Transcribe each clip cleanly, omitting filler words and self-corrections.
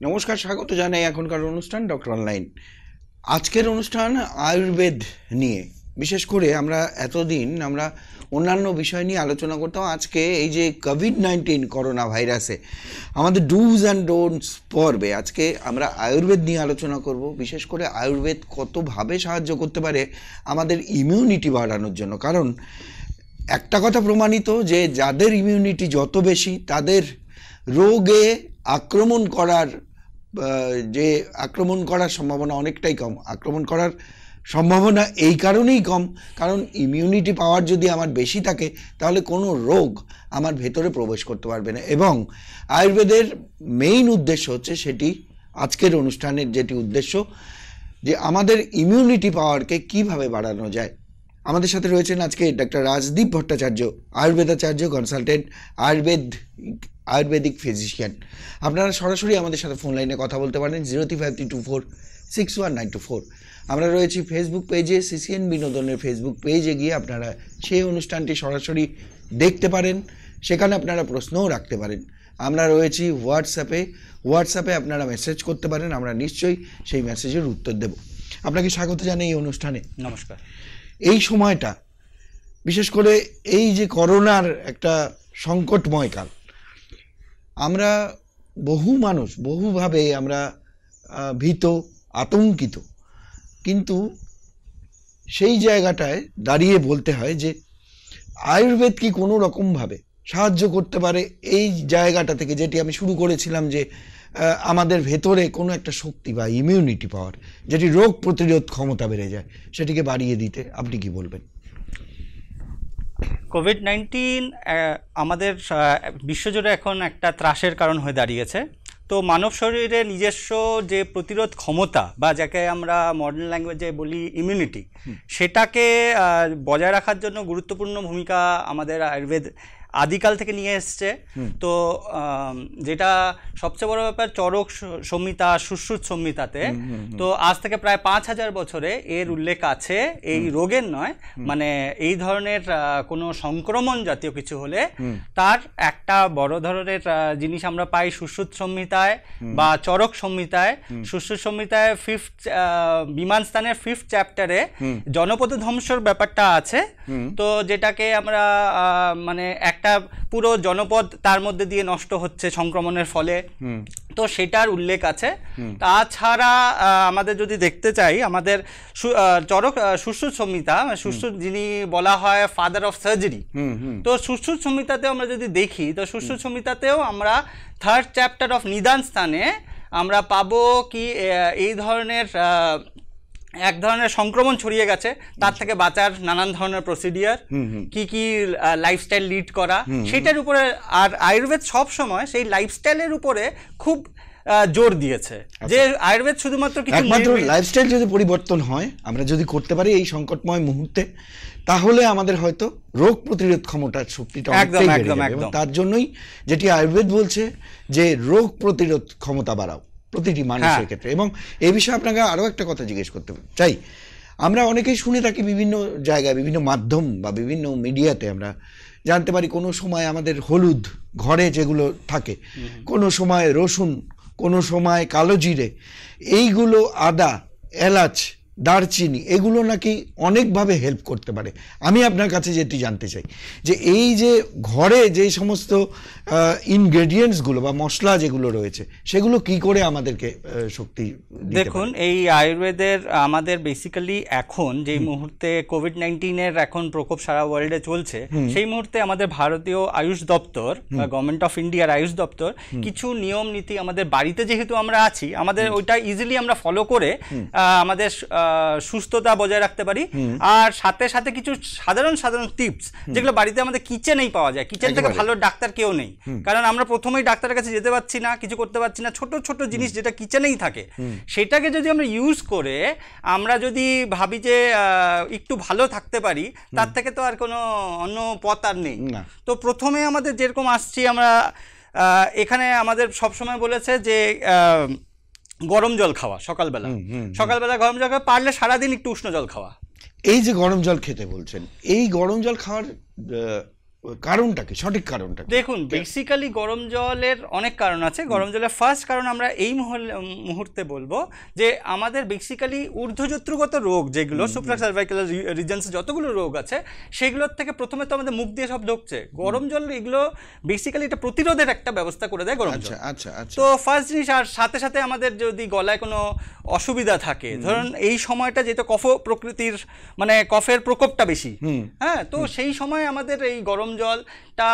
নমস্কার, স্বাগত জানাই এখনকার অনুষ্ঠান ডক্টর অনলাইন। আজকের অনুষ্ঠান আয়ুর্বেদ নিয়ে। বিশেষ করে আমরা এতদিন অন্যান্য বিষয় নিয়ে আলোচনা করতাম। আজকে এই যে কোভিড-19 করোনা ভাইরাসে আমাদের ডুজ অ্যান্ড ডোন্টস পর্বে আজকে আমরা আয়ুর্বেদ নিয়ে আলোচনা করব। বিশেষ করে আয়ুর্বেদ কতভাবে সাহায্য করতে পারে আমাদের ইমিউনিটি বাড়ানোর জন্য। কারণ একটা কথা প্রমাণিত যে যাদের ইমিউনিটি যত বেশি তাদের রোগে আক্রমণ করার সম্ভাবনা অনেকটাই কম। আক্রমণ করার সম্ভাবনা এই কারণেই কম, কারণ ইমিউনিটি পাওয়ার যদি আমার বেশি থাকে তাহলে কোনো রোগ আমার ভেতরে প্রবেশ করতে পারবে না। এবং আয়ুর্বেদের মেইন উদ্দেশ্য হচ্ছে সেটি, আজকের অনুষ্ঠানের যেটি উদ্দেশ্য, যে আমাদের ইমিউনিটি পাওয়ারকে কিভাবে বাড়ানো যায়। আমাদের সাথে রয়েছেন আজকে ডক্টর রাজদীপ ভট্টাচার্য, আয়ুর্বেদাচার্য, কনসালটেন্ট, আয়ুর্বেদিক ফিজিশিয়ান। আপনারা সরাসরি আমাদের সাথে ফোন লাইনে কথা বলতে পারেন 0353246194। আমরা রয়েছি ফেসবুক পেজে, সিসিএন বিনোদনের ফেসবুক পেজে গিয়ে আপনারা সেই অনুষ্ঠানটি সরাসরি দেখতে পারেন, সেখানে আপনারা প্রশ্নও রাখতে পারেন। আমরা রয়েছি হোয়াটসঅ্যাপে আপনারা মেসেজ করতে পারেন, আমরা নিশ্চয়ই সেই মেসেজের উত্তর দেব। আপনাকে স্বাগত জানাই এই অনুষ্ঠানে। নমস্কার। এই সময়টা বিশেষ করে এই যে করোনার একটা সংকটময় কাল, আমরা বহুভাবে আমরা ভীত, আতঙ্কিত, কিন্তু সেই জায়গাটায় দাঁড়িয়ে বলতে হয় যে আয়ুর্বেদ কি কোনো রকমভাবে সাহায্য করতে পারে এই জায়গাটা থেকে, যেটি আমি শুরু করেছিলাম, যে আমাদের ভেতরে কোনো একটা শক্তি বা ইমিউনিটি পাওয়ার, যেটি রোগ প্রতিরোধ ক্ষমতা বেড়ে যায়, সেটিকে বাড়িয়ে দিতে আপনি কি বলবেন? কোভিড-19 আমাদের বিশ্বজুড়ে এখন একটা ত্রাসের কারণ হয়ে দাঁড়িয়েছে। তো মানব শরীরে নিজস্ব যে প্রতিরোধ ক্ষমতা, বা যাকে আমরা মডার্ন ল্যাঙ্গুয়েজে বলি ইমিউনিটি, সেটাকে বজায় রাখার জন্য গুরুত্বপূর্ণ ভূমিকা আমাদের আয়ুর্বেদ আদিকাল থেকে নিয়ে এসছে। তো যেটা সবচেয়ে বড় ব্যাপার, চরক সংহিতা, সুশ্রুত সংহিতাতে তো আজ থেকে প্রায় 5000 বছরে এর উল্লেখ আছে এই রোগের নয়, মানে এই ধরনের কোনো সংক্রমণ জাতীয় কিছু হলে তার একটা বড় ধরনের জিনিস আমরা পাই সুশ্রুত সংহিতায় বা চরক সংহিতায়। সুশ্রুত সংহিতায় বিমান স্থানের 5th চ্যাপ্টারে জনপদ ধ্বংসর ব্যাপারটা আছে। তো যেটাকে আমরা মানে একটা পুরো জনপদ তার মধ্যে দিয়ে নষ্ট হচ্ছে সংক্রমণের ফলে, তো সেটার উল্লেখ আছে। তাছাড়া আমাদের যদি দেখতে চাই, আমাদের চরক সুশ্রুত সংহিতা, সুশ্রুত যিনি বলা হয় ফাদার অফ সার্জারি, তো সুশ্রুত সংহিতাতেও আমরা যদি দেখি, তো সুশ্রুত সংহিতাতেও আমরা 3rd চ্যাপ্টার অফ নিদান স্থানে আমরা পাবো কি এই ধরনের এক ধরনের সংক্রমণ ছড়িয়ে গেছে, তার থেকে বাঁচার নানান ধরনের প্রসিডিয়ার, কি লাইফস্টাইল লিড করা, সেটার উপরে। আর আয়ুর্বেদ সব সময় সেই লাইফস্টাইলের উপরে খুব জোর দিয়েছে, যে আয়ুর্বেদ শুধুমাত্র একমাত্র লাইফস্টাইল যদি পরিবর্তন হয়, আমরা যদি করতে পারি এই সংকটময় মুহূর্তে, তাহলে আমাদের হয়তো রোগ প্রতিরোধ ক্ষমতার শক্তিটা অনেকটাই বেড়ে যাবে। এবং তার জন্যই যেটি আয়ুর্বেদ বলছে যে রোগ প্রতিরোধ ক্ষমতা বাড়াও প্রতিটি মানুষের ক্ষেত্রে। এবং এই বিষয়ে আপনাকে আরও একটা কথা জিজ্ঞেস করতে চাই। আমরা অনেকেই শুনে থাকি বিভিন্ন জায়গায়, বিভিন্ন মাধ্যম বা বিভিন্ন মিডিয়াতে আমরা জানতে পারি, কোনো সময় আমাদের হলুদ ঘরে যেগুলো থাকে, কোনো সময় রসুন, কোনো সময় কালো জিরে, এইগুলো, আদা, এলাচ, দারচিনি, এগুলো নাকি অনেকভাবে হেল্প করতে পারে। আমি আপনার কাছে যেটি জানতে চাই যে এই যে ঘরে যে সমস্ত ইনগ্রেডিয়েন্টসগুলো বা মশলা যেগুলো রয়েছে, সেগুলো কি করে আমাদেরকে শক্তি দিতে পারে? দেখুন, এই আয়ুর্বেদের আমাদের বেসিক্যালি এখন যে মুহূর্তে কোভিড-19 এখন প্রকোপ সারা ওয়ার্ল্ডে চলছে, সেই মুহূর্তে আমাদের ভারতীয় আয়ুষ দপ্তর বা গভর্নমেন্ট অফ ইন্ডিয়ার আয়ুষ দপ্তর কিছু নিয়ম নীতি আমাদের বাড়িতে যেহেতু আমরা আছি, আমাদের ওইটা ইজিলি আমরা ফলো করে আমাদের সুস্থতা বজায় রাখতে পারি। আর সাথে সাথে কিছু সাধারণ টিপস যেগুলো বাড়িতে আমাদের কিচেনেই পাওয়া যায়। কিচেন থেকে ভালো ডাক্তার কেউ নেই, কারণ আমরা প্রথমেই ডাক্তারের কাছে যেতে পারছি না, কিছু করতে পারছি না। ছোট ছোট জিনিস যেটা কিচেনেই থাকে, সেটাকে যদি আমরা ইউজ করে আমরা যদি ভাবি যে একটু ভালো থাকতে পারি, তার থেকে তো আর কোনো অন্য পথ আর নেই। তো প্রথমে আমাদের যেরকম আসছি, আমরা এখানে আমাদের সবসময় বলেছে যে গরম জল খাওয়া, সকালবেলা গরম জল খাওয়া, পারলে সারাদিন একটু উষ্ণ জল খাওয়া। এই যে গরম জল খেতে বলছেন, এই গরম জল খাওয়ার কারণটা কি, সঠিক কারণটা কি? দেখুন, বেসিক্যালি গরম জলের অনেক কারণ আছে। গরম জলের ফার্স্ট কারণ আমরা এই মুহূর্তে বলবো যে আমাদের বেসিক্যালি ঊর্ধ্বজত্রুগত রোগ যেগুলো সুপ্রাসার্ভাইকাল রিজনস যতগুলো রোগ আছে সেগুলোর থেকে প্রথমে তো আমাদের মুখ দিয়ে সব ঢুকছে। গরম জল এগুলো বেসিক্যালি এটা প্রতিরোধের একটা ব্যবস্থা করে দেয় গরম জল। আচ্ছা আচ্ছা। তো ফার্স্ট জিনিস, আর সাথে সাথে আমাদের যদি গলায় কোনো অসুবিধা থাকে, ধরুন এই সময়টা যেটা কফ প্রকৃতির, মানে কফের প্রকোপটা বেশি, হ্যাঁ, তো সেই সময় আমাদের এই গরম জলটা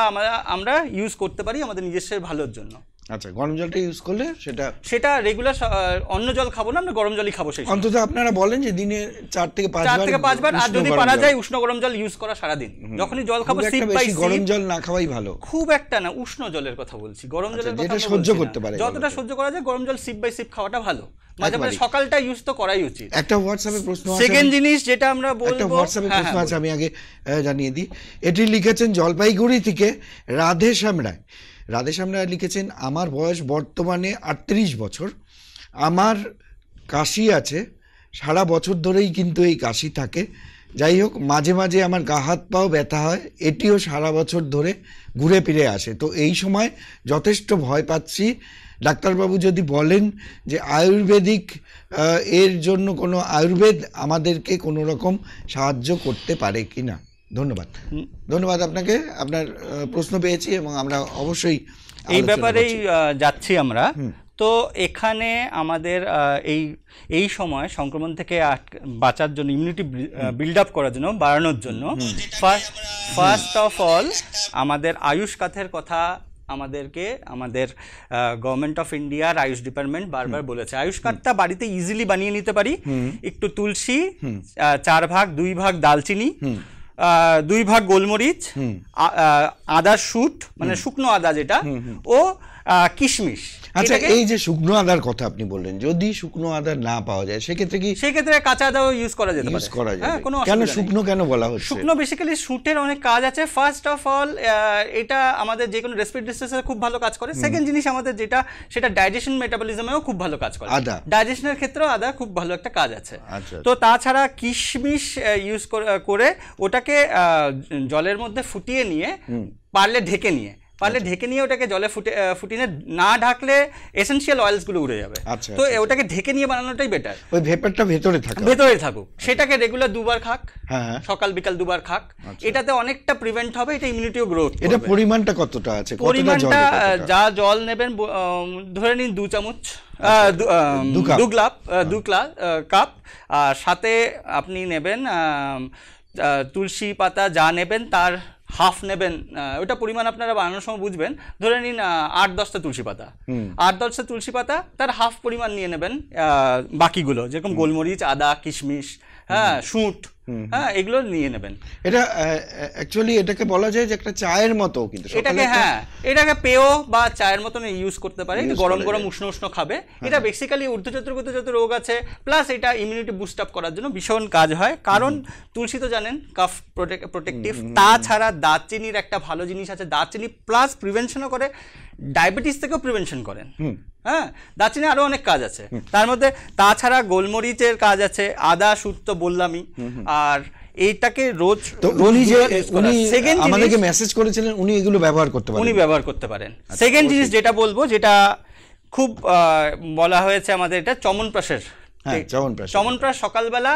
আমরা ইউজ করতে পারি আমাদের নিজস্ব ভালোর জন্য। আচ্ছা, গরম জলটা ইউজ করলে সেটা রেগুলার অন্য জল খাবো না, আমরা গরম জলই খাবো। সেই অন্তত আপনারা বলেন যে দিনে 4 থেকে 5 বার, আর যদি পারা যায় উষ্ণ গরম জল ইউজ করা সারাদিন। যখনই জল খাবো সিপ বাই সিপ, গরম জল না খাওয়াই ভালো। খুব একটা না, উষ্ণ জলের কথা বলছি, গরম জলের কথা যেটা সহ্য করতে পারে, যতটা সহ্য করা যায় গরম জল সিপ বাই সিপ খাওয়াটা ভালো। মাঝে মাঝে সকালটা ইউজ তো করাই উচিত। একটা হোয়াটসঅ্যাপে প্রশ্ন আছে, সেকেন্ড জিনিস যেটা আমরা বলবো, একটা হোয়াটসঅ্যাপে প্রশ্ন আছে, আমি আগে জানিয়ে দিই। এটি লিখেছেন জলপাইগুড়ি থেকে রাধেশ্যাম রায়। রাধেশ্যাম রায় লিখেছেন, আমার বয়স বর্তমানে 38 বছর, আমার কাশি আছে, সারা বছর ধরেই কিন্তু এই কাশি থাকে। যাই হোক, মাঝে মাঝে আমার গা হাত পাও ব্যথা হয়, এটিও সারা বছর ধরে ঘুরে ফিরে আসে। তো এই সময় যথেষ্ট ভয় পাচ্ছি। ডাক্তারবাবু যদি বলেন যে আয়ুর্বেদিক এর জন্য কোনো আয়ুর্বেদ আমাদেরকে কোনো রকম সাহায্য করতে পারে কি না। ধন্যবাদ। ধন্যবাদ আপনাকে, আপনার প্রশ্ন পেয়েছি এবং আমরা অবশ্যই এই ব্যাপারেই যাচ্ছি আমরা। তো এখানে আমাদের এই সময় সংক্রমণ থেকে বাঁচার জন্য, ইমিউনিটি বিল্ড আপ করার জন্য, বাড়ানোর জন্য ফার্স্ট অফ অল আমাদের আয়ুষ কাথের কথা আমাদেরকে আমাদের গভর্নমেন্ট অফ ইন্ডিয়ার আয়ুষ ডিপার্টমেন্ট বারবার বলেছে। আয়ুষ কার্ডটা বাড়িতে ইজিলি বানিয়ে নিতে পারি। একটু তুলসী, 4 ভাগ 2 ভাগ দালচিনি, 2 ভাগ গোলমরিচ, আদার শুট মানে শুকনো আদা যেটা, ও কিশমিশ। আচ্ছা, এই যে শুকনো আদার কথা আপনি বললেন, যদি শুকনো আদা না পাওয়া যায় সেক্ষেত্রে কাঁচা আদাও ইউজ করা যেতে পারে। হ্যাঁ, কেন শুকনো কেন বলা হচ্ছে? শুকনো বেসিক্যালি শুটের অনেক কাজ আছে। ফার্স্ট অফ অল এটা আমাদের যে কোনো রেসপিরেটরি সিস্টেমে খুব ভালো কাজ করে। সেকেন্ড জিনিস আমাদের যেটা, সেটা ডাইজেশন মেটাবলিজমেও খুব ভালো কাজ করে। আদা ডাইজেশনের ক্ষেত্রেও আদা খুব ভালো একটা কাজ আছে। তো তাছাড়া কিশমিশ ইউজ করে ওটাকে জলের মধ্যে ফুটিয়ে নিয়ে, পারলে ঢেকে নিয়ে ওটাকে জলে ফুটিয়ে না ঢাকলে এসেনশিয়াল অয়েলসগুলো উড়ে যাবে। তো ওটাকে ঢেকে নিয়ে বানানোটাই বেটার। ওই ভেপারটা ভেতরে থাকুক। সেটাকে রেগুলার 2 বার খাক, সকাল বিকাল 2 বার খাক। এটাতে অনেকটা প্রিভেন্ট হবে, এটা ইমিউনিটিও গ্রোথ। এটা পরিমাণটা কতটা আছে? পরিমাণটা যা জল নেবেন, ধরে নিন 2 চামচ, 2 কাপ। আর সাথে আপনি নেবেন তুলসী পাতা, যা নেবেন তার হাফ নেবেন। ওটা পরিমাণ আপনারা বানানোর সময় বুঝবেন। ধরে নিন 8-10টা তুলসী পাতা, 8-10টা তুলসী পাতা, তার হাফ পরিমাণ নিয়ে নেবেন বাকিগুলো, যেরকম গোলমরিচ, আদা, কিশমিশ, হ্যাঁ, শুঁট, হ্যাঁ, এগুলো নিয়ে নেবেন। এটা অ্যাকচুয়ালি এটাকে বলা যায় যে একটা চায়ের মতো, কিন্তু এটাকে পেয় বা চায়ের মতন ইউজ করতে পারে। গরম গরম উষ্ণ উষ্ণ খাবে। এটা বেসিক্যালি ঊর্ধ্বজত্রগত যত রোগ আছে, প্লাস এটা ইমিউনিটি বুস্ট আপ করার জন্য ভীষণ কাজ হয়। কারণ তুলসী তো জানেন কাফ প্রোটেক্টিভ। তাছাড়া দারচিনির একটা ভালো জিনিস আছে, দারচিনি প্লাস প্রিভেনশনও করে, ডায়াবেটিস থেকেও প্রিভেনশন করেন। হ্যাঁ, দারচিনি আরো অনেক কাজ আছে তার মধ্যে। তাছাড়া গোলমরিচের কাজ আছে, আদা শুট তো বললামই। আর এইটাকে রোজ, উনি যে আমাদেরকে মেসেজ করেছিলেন, উনি এগুলো ব্যবহার করতে পারেন। সেকেন্ড জিনিস যেটা বলবো, যেটা খুব বলা হয়েছে আমাদের, এটা চমনপ্রাশের। চমনপ্রাশ সকালবেলা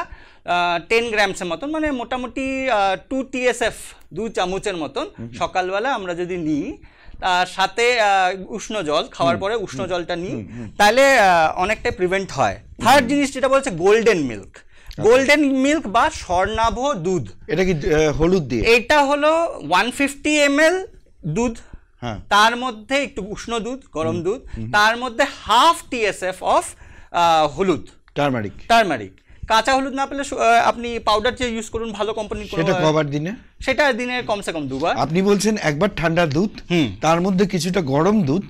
10 গ্রামসের মতন, মানে মোটামুটি 2 TSF, 2 চামচের মতন সকালবেলা আমরা যদি নিই, তার সাথে উষ্ণ জল খাওয়ার পরে উষ্ণ জলটা নিই, তাহলে অনেকটাই প্রিভেন্ট হয়। থার্ড জিনিস যেটা বলছে গোল্ডেন মিল্ক বা স্বর্ণাভ দুধ। এটা কি হলুদ দিয়ে? এটা হলো 150 ml দুধ, তার মধ্যে একটু উষ্ণ দুধ, গরম দুধ, তার মধ্যে হাফ TSF অফ হলুদ, টারমারিক। কাঁচা হলুদ না পেলে আপনি পাউডার যে ইউজ করুন, ভালো কোম্পানির। সেটা কবার দিনে? সেটা দিনে কমসে কম 2 বার। আপনি বলছেন একবার ঠান্ডা দুধ, তার মধ্যে কিছুটা গরম দুধ,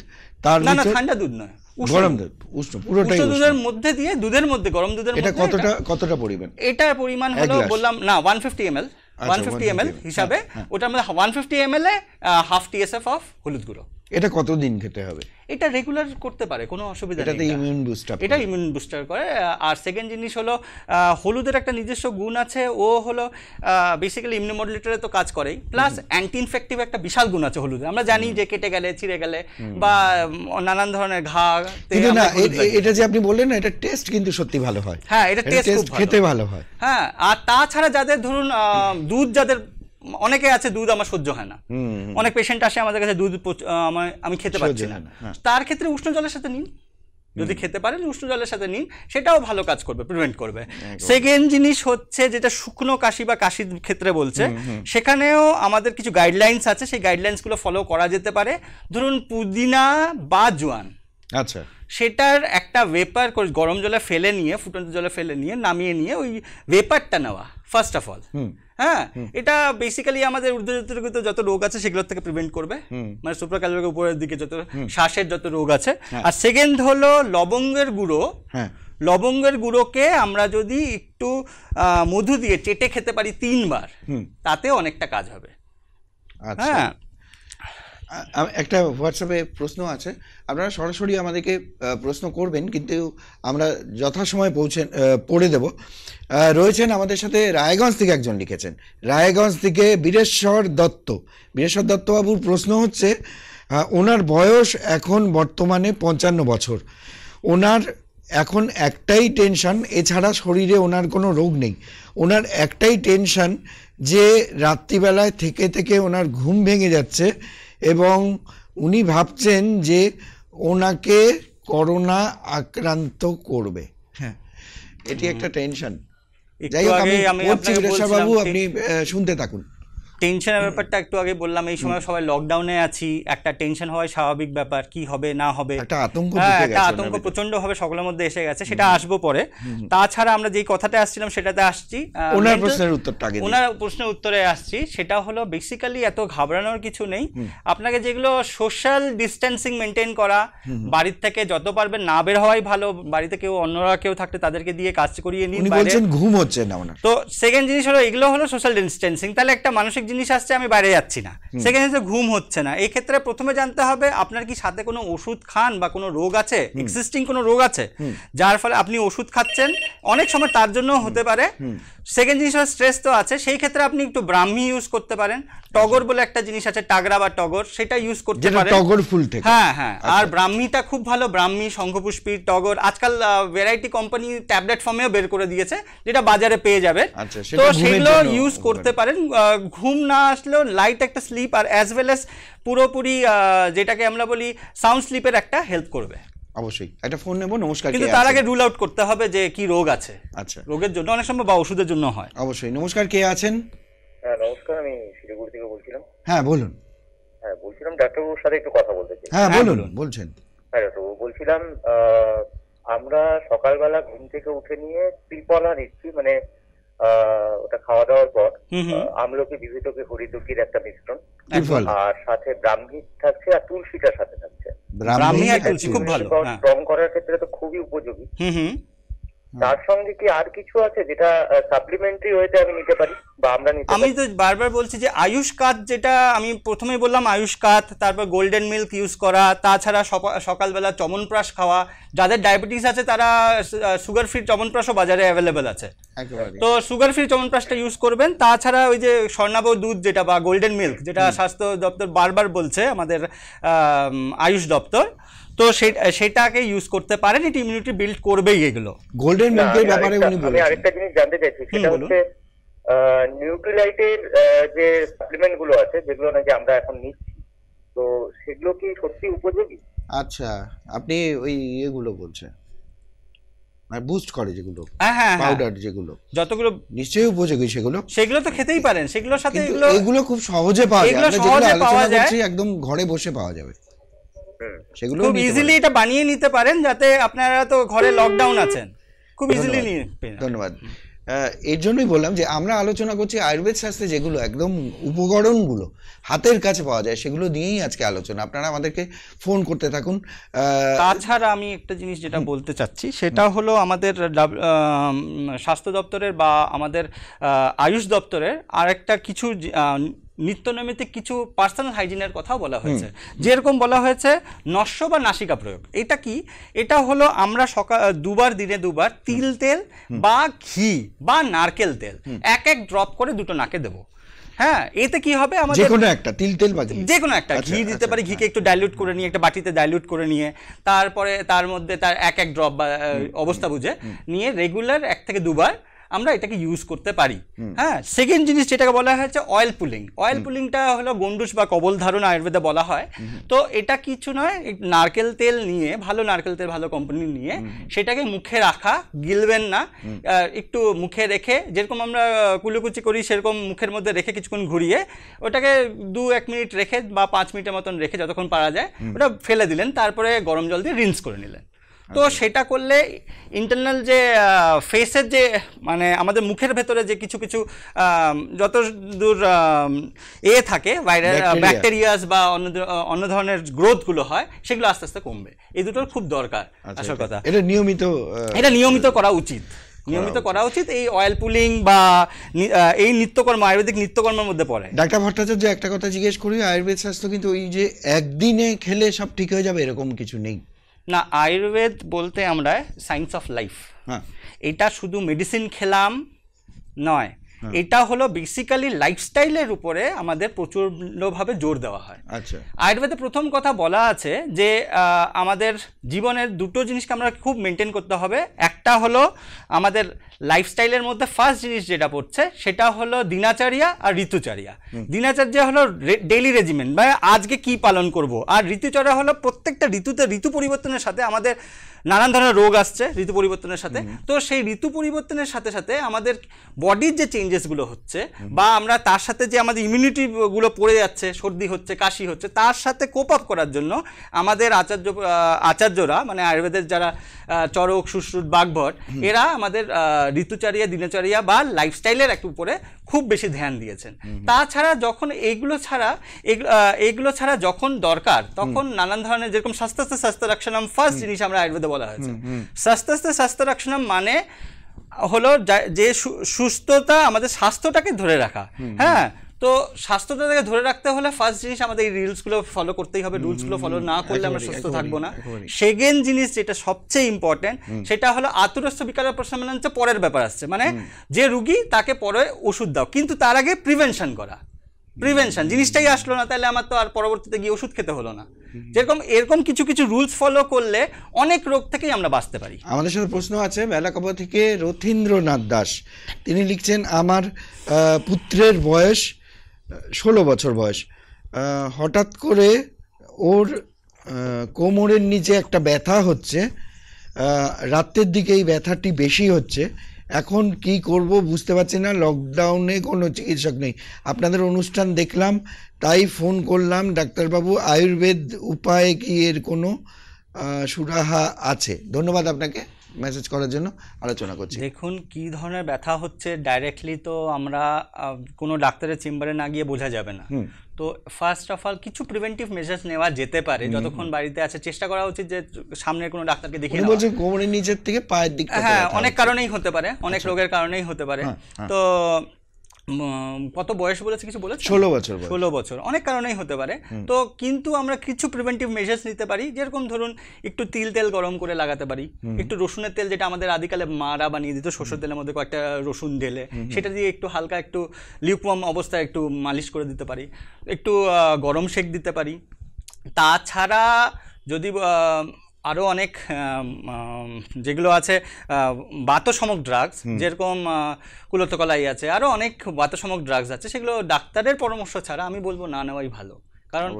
তার না ঠান্ডা দুধ নয়, গরম দুধ, উষ্ণ, পুরোটাই দুধের মধ্যে দিয়ে, দুধের মধ্যে, গরম দুধের মধ্যে। এটা কতটা পরিমাণ? এটার পরিমাণ হলো, বললাম না, 150 ml হিসাবে। ওটার মধ্যে 150 ml A half TSF of হলুদ গুঁড়ো। এটা কতদিন খেতে হবে? এটা রেগুলার করতে পারে, কোনো অসুবিধা নেই। এটাতে ইমিউন বুস্টার, এটা ইমিউন বুস্টার করে। আর সেকেন্ড জিনিস হলো হলুদের একটা নিজস্ব গুণ আছে, ও হলো বেসিক্যালি ইমিউনোমডুলেটরে তো কাজ করেই, প্লাস অ্যান্টি ইনফেক্টিভ একটা বিশাল গুণ আছে হলুদের। আমরা জানি যে কেটে গেলে, ছিঁড়ে গেলে বা নানান ধরনের ঘা, কিন্তু না এটা যে আপনি বললেন না, এটা টেস্ট কিন্তু সত্যি ভালো হয়। হ্যাঁ, এটা টেস্ট খুব ভালো, খেতে ভালো হয়। হ্যাঁ, আর তাছাড়া যাদের ধরুন দুধ, যাদের অনেকে আছে দুধ আমার সহ্য হয় না, অনেক পেশেন্ট আসে আমাদের কাছে দুধ আমি খেতে পারছি না, তার ক্ষেত্রে উষ্ণ জলের সাথে নিন, যদি খেতে পারেন উষ্ণ জলের সাথে নিন, সেটাও ভালো কাজ করবে, প্রিভেন্ট করবে। সেকেন্ড জিনিস হচ্ছে যেটা শুকনো কাশি বা কাশির ক্ষেত্রে বলছে, সেখানেও আমাদের কিছু গাইডলাইন্স আছে, সেই গাইডলাইন্সগুলো ফলো করা যেতে পারে। ধরুন পুদিনা বা জোয়ান, আচ্ছা, সেটার একটা ভেপার গরম জলে ফেলে নিয়ে, ফুটন্ত জলে ফেলে নিয়ে, নামিয়ে নিয়ে ওই ভেপারটা নেওয়া ফার্স্ট অফ অল। হ্যাঁ, এটা বেসিক্যালি আমাদের ঊর্ধ্বজনিত যত রোগ আছে সেগুলোর থেকে প্রিভেন্ট করবে, মানে সুপ্রাক্যালভিক উপরের দিকে যত শ্বাসের যত রোগ আছে। আর সেকেন্ড হলো লবঙ্গের গুঁড়ো। লবঙ্গের গুঁড়োকে আমরা যদি একটু মধু দিয়ে চেটে খেতে পারি 3 বার, তাতে অনেকটা কাজ হবে। হ্যাঁ, একটা হোয়াটসঅ্যাপে প্রশ্ন আছে, আপনারা সরাসরি আমাদেরকে প্রশ্ন করবেন, কিন্তু আমরা যথাসময়ে পড়ে দেব। রয়েছেন আমাদের সাথে রায়গঞ্জ থেকে একজন লিখেছেন, রায়গঞ্জ থেকে বীরেশ্বর দত্ত। বীরেশ্বর দত্তবাবুর প্রশ্ন হচ্ছে, ওনার বয়স এখন বর্তমানে 55 বছর। ওনার এখন একটাই টেনশন, এছাড়া শরীরে ওনার কোনো রোগ নেই। ওনার একটাই টেনশন যে রাত্রিবেলায় থেকে থেকে ওনার ঘুম ভেঙে যাচ্ছে এবং উনি ভাবছেন যে ওনাকে করোনা আক্রান্ত করবে। হ্যাঁ, এটি একটা টেনশন। যাই হোক, আমি বলছি বাবু, আপনি শুনতে থাকুন। টেনশনের ব্যাপারটা একটু আগে বললাম, এই সময় সবাই লকডাউনে আছি, একটা টেনশন হয় স্বাভাবিক ব্যাপার, কি হবে না হবে, একটা আতঙ্ক প্রচন্ড ভাবে সকলের মধ্যে এসে গেছে, সেটা আসবো পরে। তাছাড়া আমরা যেই কথাটা আসছিলাম সেটাতে আসছি, ওনার প্রশ্নের উত্তরে আসছি। সেটা হলো বেসিক্যালি এত ঘাবড়ানোর কিছু নেই। আপনাকে যেগুলো সোশ্যাল ডিস্টেন্সিং মেনটেন করা, বাড়ির থেকে যত পারবেন না বের হওয়াই ভালো, বাড়িতে অন্যরা কেউ থাকলে তাদেরকে দিয়ে কাজ করিয়ে নিন। ঘুম হচ্ছে না ওনার। তো সেকেন্ড জিনিস হলো, এগুলো হলো সোশ্যাল ডিস্টেন্সিং। তাহলে একটা মানসিক জিনিস আসছে, আমি বাইরে যাচ্ছি না। সেকেন্ড হচ্ছে ঘুম হচ্ছে না। এই ক্ষেত্রে প্রথমে জানতে হবে আপনার কি সাথে কোনো ওষুধ খান বা কোনো রোগ আছে, এক্সিস্টিং কোনো রোগ আছে যার ফলে আপনি ওষুধ খাচ্ছেন, অনেক সময় তার জন্য হতে পারে। সেকেন্ড জিনিস হলো স্ট্রেস তো আছে, সেই ক্ষেত্রে আপনি একটু ব্রাহ্মী ইউজ করতে পারেন। টগর বলে একটা জিনিস আছে, টাগরা বা টগর, সেটা ইউজ করতে পারেন, টগর ফুল থেকে। হ্যাঁ হ্যাঁ, আর ব্রাহ্মীটা খুব ভালো, ব্রাহ্মী, শঙ্খপুষ্পী, টগর, আজকাল ভ্যারাইটি কোম্পানি ট্যাবলেট ফর্মেও বের করে দিয়েছে, যেটা বাজারে পেয়ে যাবে। তো সেগুলো ইউজ করতে পারেন। ঘুম না আসলেও লাইট একটা স্লিপ, আর অ্যাজ ওয়েল এস পুরোপুরি যেটাকে আমরা বলি সাউন্ড স্লিপের একটা হেল্প করবে। অবশ্যই একটা ফোন নেব। নমস্কার, কিন্তু তার আগে রুল আউট করতে হবে যে কি রোগ আছে। আচ্ছা, রোগের জন্য অনেক সময় বা ওষুধের জন্য হয়। অবশ্যই। নমস্কার, কে আছেন? হ্যাঁ নমস্কার, আমি শিলিগুড়ি থেকে বলছিলাম। হ্যাঁ বলুন। হ্যাঁ বলছিলাম, ডাক্তারবাবুর সাথে একটু কথা বলতে চাই। হ্যাঁ বলুন। বলছেন? হ্যাঁ ডাক্তারবাবু, বলছিলাম আমরা সকালবেলা ঘুম থেকে উঠে নিয়ে ত্রিফলা নিচ্ছি, মানে ওটা খাওয়া দাওয়ার পর আমলকি, বিভূতকি, হরিতকির একটা মিশ্রণ, আর সাথে ব্রাহ্মী থাকছে আর তুলসীটার সাথে থাকছে। ব্রাহ্মী আর তুলসী খুব ভালো, স্ট্রং করার ক্ষেত্রে তো খুবই উপযোগী। তার সঙ্গে কি আর কিছু আছে যেটা সাপ্লিমেন্টারি ওয়েতে আমি নিতে পারি বা আমরা নিতে পারি? আমি তো বারবার বলছি যে আয়ুষ কাত, যেটা আমি প্রথমেই বললাম, আয়ুষ কাত, তারপর গোল্ডেন মিল্ক ইউজ করা, তাছাড়া সকালবেলা চমনপ্রাশ খাওয়া। যাদের ডায়াবেটিস আছে তারা সুগার ফ্রি চমনপ্রাশও বাজারে অ্যাভেলেবেল আছে, তো সুগার ফ্রি চমনপ্রাশটা ইউজ করবেন। তাছাড়া ওই যে স্বর্ণাভ দুধ যেটা বা গোল্ডেন মিল্ক, যেটা স্বাস্থ্য দপ্তর বারবার বলছে, আমাদের আয়ুষ দপ্তর, তো সেটাকে ইউজ করতে পারেন, এটা ইমিউনিটি বিল্ড করবেই। এগুলো গোল্ডেন মিল্কের ব্যাপারে উনি বলেছেন। আমি আরেকটা জিনিস জানতে চাইছি, সেটা হচ্ছে নিউট্রিলাইটের যে সাপ্লিমেন্ট গুলো আছে, যেগুলো নাকি আমরা এখন নিচ্ছি, তো সেগুলো কি সত্যি উপযোগী? আচ্ছা, আপনি ওই এগুলো বলছেন, মানে বুস্ট করে যেগুলো, হ্যাঁ পাউডার যেগুলো, যতগুলো নিশ্চয়ই উপযোগী, সেগুলো তো খেতেই পারেন। সেগুলোর সাথে এগুলো খুব সহজে পাওয়া যায়, যেগুলো আলোচনা করছি একদম ঘরে বসে পাওয়া যাবে, সেগুলো খুব ইজিলি এটা বানিয়ে নিতে পারেন, যাতে আপনারা তো ঘরে লকডাউন আছেন, খুব ইজিলি নিয়ে। ধন্যবাদ। এর জন্যই বললাম যে আমরা আলোচনা করছি আয়ুর্বেদ শাস্ত্রে যেগুলো একদম উপকরণগুলো হাতের কাছে পাওয়া যায়, সেগুলো নিয়েই আজকে আলোচনা। আপনারা আমাদেরকে ফোন করতে থাকুন। তাছাড়া আমি একটা জিনিস যেটা বলতে চাচ্ছি, সেটা হলো আমাদের স্বাস্থ্য দপ্তরের বা আমাদের আয়ুষ দপ্তরের আরেকটা কিছু নিত্যনৈমিত্তিক কিছু পার্সোনাল হাইজিনের কথাও বলা হয়েছে, যেরকম বলা হয়েছে নস্য বা নাসিকা প্রয়োগ। এটা কি? এটা হলো আমরা দিনে দুবার তিল তেল বা ঘি বা নারকেল তেল এক ড্রপ করে দুটো নাকে দেবো। হ্যাঁ, এতে কি হবে, আমাদের যেকোনো একটা তিল তেল বা যে কোনো একটা ঘি দিতে পারি, ঘিকে একটু ডাইলিউট করে নিয়ে, একটা বাটিতে ডাইলিউট করে নিয়ে, তারপরে তার মধ্যে তার এক ড্রপ বা অবস্থা বুঝে নিয়ে রেগুলার 1 থেকে 2 বার আমরা এটাকে ইউজ করতে পারি। হ্যাঁ, সেকেন্ড জিনিস যেটাকে বলা হয়েছে অয়েল পুলিং। অয়েল পুলিংটা হলো গন্ডুস বা কবল ধারণ আয়ুর্বেদে বলা হয়। তো এটা কিছু নয়, নারকেল তেল নিয়ে, ভালো নারকেল তেল ভালো কোম্পানি নিয়ে সেটাকে মুখে রাখা, গিলবেন না, একটু মুখে রেখে, যেরকম আমরা কুলুকুচি করি সেরকম মুখের মধ্যে রেখে কিছুক্ষণ ঘুরিয়ে ওটাকে 2-1 মিনিট রেখে বা 5 মিনিটের মতন রেখে যতক্ষণ পারা যায় ওটা ফেলে দিলেন, তারপরে গরম জল দিয়ে রিন্স করে নিলেন। তো সেটা করলে ইন্টারনাল যে ফেসের যে মানে আমাদের মুখের ভেতরে যে কিছু কিছু যত দূর থাকে ভাইরাল ব্যাকটেরিয়াস বা অন্য ধরনের গ্রোথগুলো হয় সেগুলো আস্তে আস্তে কমবে। এই দুটোর খুব দরকার আসল কথা। এটা নিয়মিত করা উচিত, নিয়মিত করা উচিত। এই অয়েল পুলিং বা এই নিত্যকর্ম আয়ুর্বেদিক নিত্যকর্মের মধ্যে পড়ে। ডাক্তার ভট্টাচার্য, একটা কথা জিজ্ঞেস করি, আয়ুর্বেদ শাস্ত্র কিন্তু ওই যে একদিনে খেলে সব ঠিক হয়ে যাবে এরকম কিছু নেই না। আয়ুর্বেদ বলতে আমরা সায়েন্স অফ লাইফ, এটা শুধু মেডিসিন খেলাম নয়, এটা হলো বেসিক্যালি লাইফস্টাইলের উপরে আমাদের প্রচুরভাবে জোর দেওয়া হয়। আচ্ছা, আয়ুর্বেদে প্রথম কথা বলা আছে যে আমাদের জীবনের দুটো জিনিসকে আমরা খুব মেনটেন করতে হবে। একটা হলো আমাদের লাইফস্টাইলের মধ্যে ফার্স্ট জিনিস যেটা পড়ছে সেটা হলো দিনাচার্য আর ঋতুচার্য। দিনাচার্য হলো ডেইলি রেজিমেন্ট, মানে আজকে কি পালন করব, আর ঋতুচার্য হলো প্রত্যেকটা ঋতুতে ঋতু পরিবর্তনের সাথে আমাদের নানান ধরনের রোগ আসছে ঋতু পরিবর্তনের সাথে। তো সেই ঋতু পরিবর্তনের সাথে সাথে আমাদের বডির যে চেঞ্জেসগুলো হচ্ছে বা আমরা তার সাথে যে আমাদের ইমিউনিটিগুলো পড়ে যাচ্ছে, সর্দি হচ্ছে, কাশি হচ্ছে, তার সাথে কোপ আপ করার জন্য আমাদের আচার্যরা মানে আয়ুর্বেদের যারা চরক, সুশ্রুত, বাগভট, এরা আমাদের ঋতুচার্য, দিনচার্য বা লাইফস্টাইলের একটু উপরে খুব বেশি ধ্যান দিয়েছেন। তাছাড়া যখন এইগুলো ছাড়া যখন দরকার তখন নানান ধরনের, যেরকম স্বাস্থ্য রক্ষণম ফার্স্ট জিনিস আমরা আয়ুর্বেদে বলা হয়েছে। স্বাস্থ্য রক্ষণম মানে হলো যে সুস্থতা, আমাদের স্বাস্থ্যটাকে ধরে রাখা। হ্যাঁ, তো স্বাস্থ্যটাকে ধরে রাখতে হলে ফার্স্ট জিনিস আমাদের এই রুলসগুলো ফলো করতেই হবে। রুলসগুলো ফলো না করলে আমরা সুস্থ থাকবো না। সেকেন্ড জিনিস যেটা সবচেয়ে ইম্পর্টেন্ট সেটা হলো আতুরস্য বিকার প্রশমন, পরের ব্যাপার আসছে, মানে যে রুগী তাকে পরে ওষুধ দাও, কিন্তু তার আগে প্রিভেনশন করা। প্রিভেনশন জিনিসটাই আসলো না, তাহলে আমার তো আর পরবর্তীতে গিয়ে ওষুধ খেতে হলো না। যেরকম এরকম কিছু কিছু রুলস ফলো করলে অনেক রোগ থেকেই আমরা বাঁচতে পারি। আমাদের সাথে প্রশ্ন আছে বেলাকাবা থেকে রথীন্দ্রনাথ দাস। তিনি লিখছেন, আমার পুত্রের বয়স 16 বছর বয়স, হঠাৎ করে ওর কোমরের নিচে একটা ব্যথা হচ্ছে, রাতের দিকে এই ব্যথাটি বেশি হচ্ছে। এখন কি করব বুঝতে পারছি না, লকডাউনে কোনো চিকিৎসক নেই, আপনাদের অনুষ্ঠান দেখলাম তাই ফোন করলাম। ডাক্তারবাবু, আয়ুর্বেদ উপায়ে কি এর কোনো সুরাহা আছে? ধন্যবাদ আপনাকে মেসেজ করার জন্য, আলোচনা করছি। দেখুন, কি ধরনের ব্যথা হচ্ছে ডাইরেক্টলি তো আমরা কোনো ডাক্তারের চেম্বারে না গিয়ে বোঝা যাবে না। তো ফার্স্ট অফ অল কিছু প্রিভেন্টিভ মেজার্স নেওয়া যেতে পারে। যতক্ষণ বাড়িতে আছে চেষ্টা করা উচিত যে সামনের কোনো ডাক্তারকে দেখিয়ে নেওয়া। বলছেন কোমরের নিচের থেকে পায়ের দিক, হ্যাঁ, অনেক কারণেই হতে পারে, অনেক রোগের কারণেই হতে পারে। তো কত বয়স বলেছে, কিছু বলেছে? 16 বছর। অনেক কারণেই হতে পারে। তো কিন্তু আমরা কিছু প্রিভেন্টিভ মেজার্স নিতে পারি, যেরকম ধরুন একটু তিল তেল গরম করে লাগাতে পারি, একটু রসুনের তেল, যেটা আমাদের আদিকালে মারা বানিয়ে দিত, সরষের তেলের মধ্যে কয়েকটা রসুন ঢেলে সেটা দিয়ে একটু হালকা একটু লিউকওয়ার্ম অবস্থায় একটু মালিশ করে দিতে পারি, একটু গরম সেক দিতে পারি। তাছাড়া যদি আরও অনেক যেগুলো আছে বাতসমক ড্রাগস, যেরকম কুলতকলাই আছে, আরও অনেক বাতসমক ড্রাগস আছে, সেগুলো ডাক্তারের পরামর্শ ছাড়া আমি বলবো না নেওয়াই ভালো। কারণ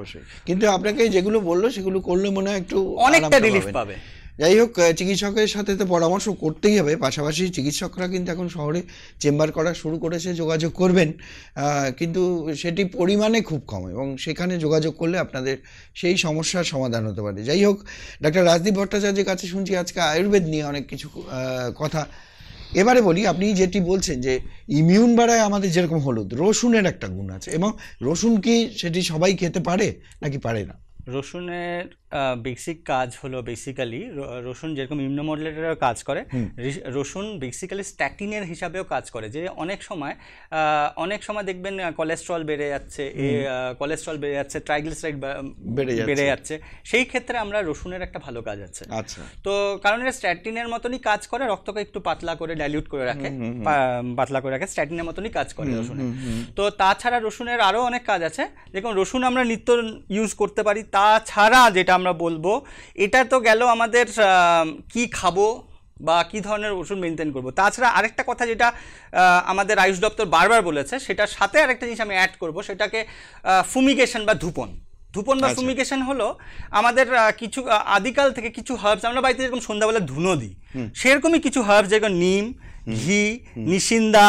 কিন্তু আপনাকে যেগুলো বললো সেগুলো করলে মনে হয় একটু অনেকটা রিলিফ পাবে। যাই হোক, চিকিৎসকের সাথে তো পরামর্শ করতেই হবে, পাশাপাশি চিকিৎসকরা কিন্তু এখন শহরে চেম্বার করা শুরু করেছে, যোগাযোগ করবেন, কিন্তু সেটি পরিমাণে খুব কম, এবং সেখানে যোগাযোগ করলে আপনাদের সেই সমস্যার সমাধান হতে পারে। যাই হোক, ডাক্তার রাজদীপ ভট্টাচার্যের কাছে শুনছি আজকে আয়ুর্বেদ নিয়ে অনেক কিছু কথা। এবারে বলি, আপনি যেটি বলছেন যে ইমিউন বাড়ায় আমাদের, যেরকম হলুদ, রসুনের একটা গুণ আছে, এবং রসুন কি সেটি সবাই খেতে পারে নাকি পারে না? রসুনের বেসিক কাজ হলো বেসিক্যালি রসুন যেরকম ইমিউনোমডুলেটরের কাজ করে, রসুন বেসিক্যালি স্ট্যাটিনের হিসাবেও কাজ করে। যে অনেক সময় দেখবেন কোলেস্ট্রল বেড়ে যাচ্ছে, ট্রাইগ্লিসারাইড বেড়ে যাচ্ছে, সেই ক্ষেত্রে আমরা রসুনের একটা ভালো কাজ আছে। আচ্ছা, তো কারণ এটা স্ট্যাটিনের মতনই কাজ করে, রক্তকে একটু পাতলা করে ডাইলিউট করে রাখে, স্ট্যাটিনের মতনই কাজ করে রসুনের। তো তাছাড়া রসুনের আরও অনেক কাজ আছে, যেরকম রসুন আমরা নিত্য ইউজ করতে পারি। তাছাড়া যেটা আমরা বলবো, এটা তো গেল আমাদের কি খাবো বা কি ধরনের ওষুধ মেনটেন করবো। তাছাড়া আরেকটা কথা যেটা আমাদের আয়ুষ দপ্তর বারবার বলেছে, সেটার সাথে আরেকটা জিনিস আমি অ্যাড করবো, সেটাকে ফুমিগেশন বা ধূপন বা ফুমিগেশন হলো আমাদের কিছু আদিকাল থেকে কিছু হার্বস, আমরা বাড়িতে যেরকম সন্ধ্যাবেলা ধুনো দিই, সেরকমই কিছু হার্বস যেরকম নিম, ঘি, নিশিন্দা,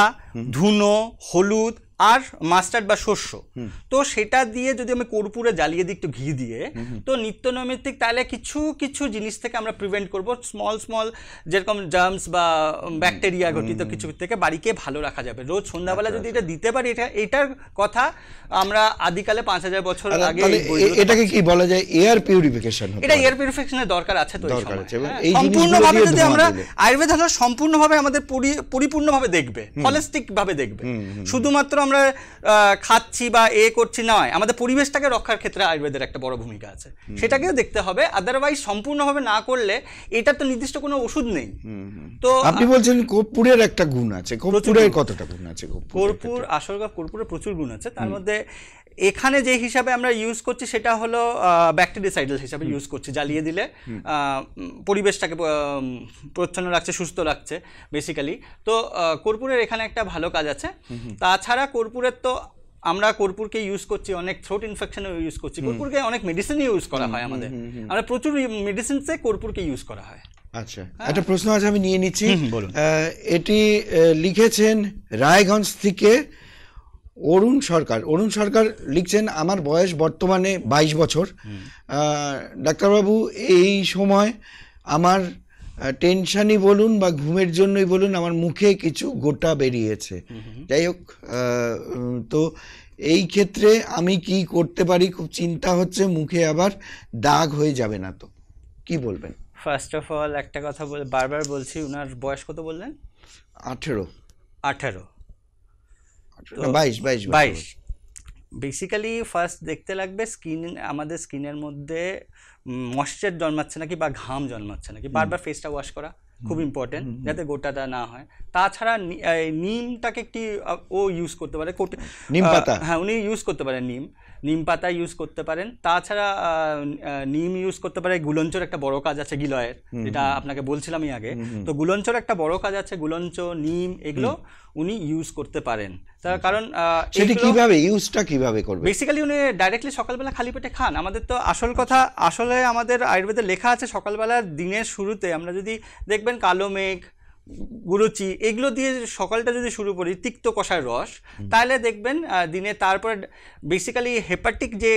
ধুনো, হলুদ আর মাস্টার্ড বা শস্য, তো সেটা দিয়ে যদি আমি কর্পূরে জ্বালিয়ে দিই একটু ঘি দিয়ে, তো নিত্য নৈমিত্তিক তাহলে কিছু কিছু জিনিস থেকে আমরা প্রিভেন্ট করব, স্মল যেরকম জার্মস বা ব্যাকটেরিয়া ঘটিত কিছু থেকে বাড়িকে ভালো রাখা যাবে। রোজ সন্ধ্যাবেলা যদি এটা দিতে পারি, এটার কথা আমরা আদিকালে 5000 বছর আগে, এটাকে কি বলা যায়, এয়ার পিউরিফিকেশন। এটা এয়ার পিউরিফিকেশনের দরকার আছে। তো সম্পূর্ণভাবে যদি আমরা আয়ুর্বেদ হলো সম্পূর্ণভাবে আমাদের পরিপূর্ণভাবে দেখবে, হলিস্টিক ভাবে দেখবে, শুধুমাত্র আমরা খাচ্ছি বা করছি নয়, আমাদের পরিবেশটাকে রক্ষার ক্ষেত্রে আয়ুর্বেদের একটা বড় ভূমিকা আছে, সেটাকেও দেখতে হবে। আদারওয়াইজ সম্পূর্ণভাবে না করলে, এটা তো নির্দিষ্ট কোনো ওষুধ নেই। তো আপনি বলছেন কর্পূরের একটা গুণ আছে, কর্পূরের কতটা গুণ আছে? কর্পূরের প্রচুর গুণ আছে। তার মধ্যে এখানে যে হিসাবে আমরা ইউজ করছি সেটা হলো ব্যাকটেরিসাইডাল হিসাবে ইউজ করছি। জ্বালিয়ে দিলে পরিবেশটাকে প্রচ্ছন্ন রাখছে, সুস্থ রাখছে বেসিক্যালি। তো কর্পূরের এখানে একটা ভালো কাজ আছে। তাছাড়া কর্পূরের তো আমরা কর্পূরকে ইউজ করছি অনেক থ্রোট ইনফেকশনে ইউজ করছি, কর্পূরকে অনেক মেডিসিনে ইউজ করা হয়। আমরা প্রচুর মেডিসিনসে কর্পূরকে ইউজ করা হয়। আচ্ছা, একটা প্রশ্ন আছে, আমি নিয়ে নিচ্ছি। এটি লিখেছেন রায়গঞ্জ থেকে অরুণ সরকার লিখছেন, আমার বয়স বর্তমানে 22 বছর। ডাক্তারবাবু, এই সময় আমার টেনশনই বলুন বা ঘুমের জন্যই বলুন, আমার মুখে কিছু গোটা বেরিয়েছে। যাই হোক, তো এই ক্ষেত্রে আমি কি করতে পারি? খুব চিন্তা হচ্ছে, মুখে আবার দাগ হয়ে যাবে না তো, কি বলবেন? ফার্স্ট অফ অল একটা কথা বারবার বলছি, উনার বয়স কত বললেন? 18। 22। বেসিক্যালি ফার্স্ট দেখতে লাগবে আমাদের স্কিনের মধ্যে ময়েশ্চার জন্মাচ্ছে নাকি বা ঘাম জন্মাচ্ছে নাকি। বারবার ফেসটা ওয়াশ করা খুব ইম্পর্টেন্ট, যাতে গোটাটা না হয়। তাছাড়া নিমটাকে একটি ও ইউজ করতে পারে, নিম পাতা, হ্যাঁ উনি ইউজ করতে পারেন, নিম পাতা ইউজ করতে পারেন। তাছাড়া নিম ইউজ করতে পারে। গুলঞ্চর একটা বড় কাজ আছে গিলয়ের, যেটা আপনাকে বলছিলামই আগে। তো গুলঞ্চর একটা বড় কাজ আছে, গুলঞ্চ, নিম এগুলো উনি ইউজ করতে পারেন। তার কারণ সেটা কিভাবে ইউজটা কিভাবে করবে? বেসিক্যালি উনি ডাইরেক্টলি সকালবেলা খালি পেটে খান। আমাদের তো আসলে আমাদের আয়ুর্বেদে লেখা আছে, সকালবেলা দিনের শুরুতে আমরা যদি দেখবেন কালো মেঘ, গুরুচি এগুলো দিয়ে সকালটা যদি শুরু করি, তিক্ত কষার রস, তাহলে দেখবেন দিনে তারপরে বেসিক্যালি হেপাটিক যে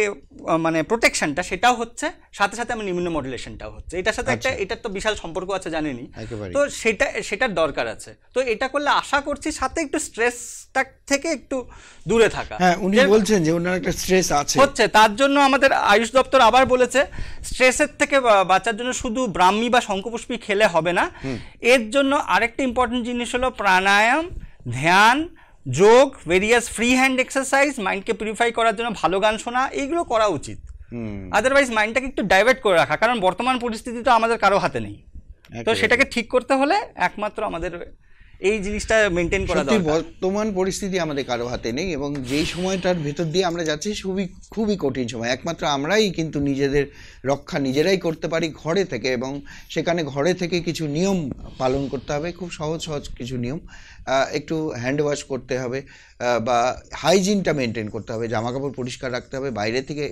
মানে প্রোটেকশনটা সেটাও হচ্ছে, সাথে সাথে আমার ইমিউনো মডুলেশনটাও হচ্ছে। এটার সাথে এটার তো বিশাল সম্পর্ক আছে জানেনি, তো সেটার দরকার আছে। তো এটা করলে আশা করছি সাথে একটু স্ট্রেসটা থেকে একটু দূরে থাকা। হ্যাঁ, উনি বলছেন যে ওনার একটা স্ট্রেস হচ্ছে, তার জন্য আমাদের আয়ুষ দপ্তর আবার বলেছে স্ট্রেসের থেকে বাঁচার জন্য শুধু ব্রাহ্মী বা শঙ্খপুষ্পী খেলে হবে না, এর জন্য আরেকটা ইম্পর্টেন্ট জিনিস হলো প্রাণায়াম, ধ্যান, যোগ, ভেরিয়াস ফ্রি হ্যান্ড এক্সারসাইজ, মাইন্ডকে পিউরিফাই করার জন্য ভালো গান শোনা, এইগুলো করা উচিত। আদারওয়াইজ মাইন্ডটাকে একটু ডাইভার্ট করে রাখা, কারণ বর্তমান পরিস্থিতি তো আমাদের কারো হাতে নেই। তো সেটাকে ঠিক করতে হলে একমাত্র আমাদের এই জিনিসটা মেনটেন করা দরকার। বর্তমান পরিস্থিতি আমাদের কারো হাতে নেই, এবং যেই সময়টার ভেতর দিয়ে আমরা যাচ্ছি খুবই কঠিন সময়। একমাত্র আমরাই কিন্তু নিজেদের রক্ষা নিজেরাই করতে পারি ঘরে থেকে, এবং সেখানে ঘরে থেকে কিছু নিয়ম পালন করতে হবে, খুব সহজ কিছু নিয়ম। একটু হ্যান্ড ওয়াশ করতে হবে, বা হাইজিনটা মেনটেন করতে হবে, জামাকাপড় পরিষ্কার রাখতে হবে। বাইরে থেকে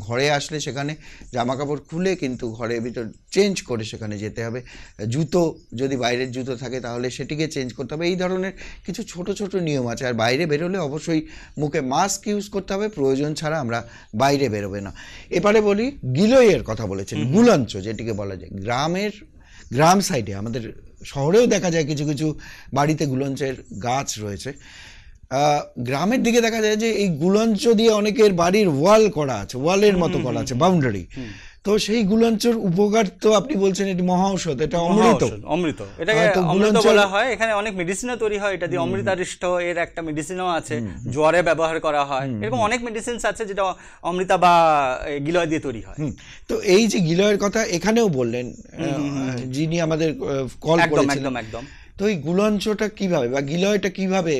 ঘরে আসলে সেখানে জামাকাপড় খুলে কিন্তু ঘরের ভিতর চেঞ্জ করে সেখানে যেতে হবে। জুতো যদি বাইরের জুতো থাকে তাহলে সেটিকে চেঞ্জ করতে হবে। এই ধরনের কিছু ছোট নিয়ম আছে। আর বাইরে বেরোলে অবশ্যই মুখে মাস্ক ইউজ করতে হবে, প্রয়োজন ছাড়া আমরা বাইরে বেরোবে না। এবারে বলি গিলয়ের কথা বলেছেন, গুলঞ্চ যেটিকে বলা যায়। গ্রাম সাইডে, আমাদের শহরেও দেখা যায় কিছু কিছু বাড়িতে গুলঞ্চের গাছ রয়েছে। গ্রামের দিকে দেখা যায় যে এই গুলঞ্চ দিয়ে অনেকের বাড়ির ওয়াল করা আছে, ওয়ালের মতো করা আছে, বাউন্ডারি। তো সেই গুলঞ্চর উপকার তো আপনি বলছেন এটি মহা ঔষধ, এটা অমৃত। অমৃত, এটাকে অমৃত বলা হয়। এখানে অনেক মেডিসিনও তৈরি হয় এটা দিয়ে, অমৃতারিষ্ট এর একটা মেডিসিনও আছে, জ্বরে ব্যবহার করা হয়। এরকম অনেক মেডিসিনস আছে যেটা অমৃতা বা গিলয় দিয়ে তৈরি হয়। তো এই যে গিলয়ের কথা এখানেও বললেন যিনি আমাদের কল করেছিলেন, একদম। তো এই গুলঞ্চটা কিভাবে বা গিলয়টা কিভাবে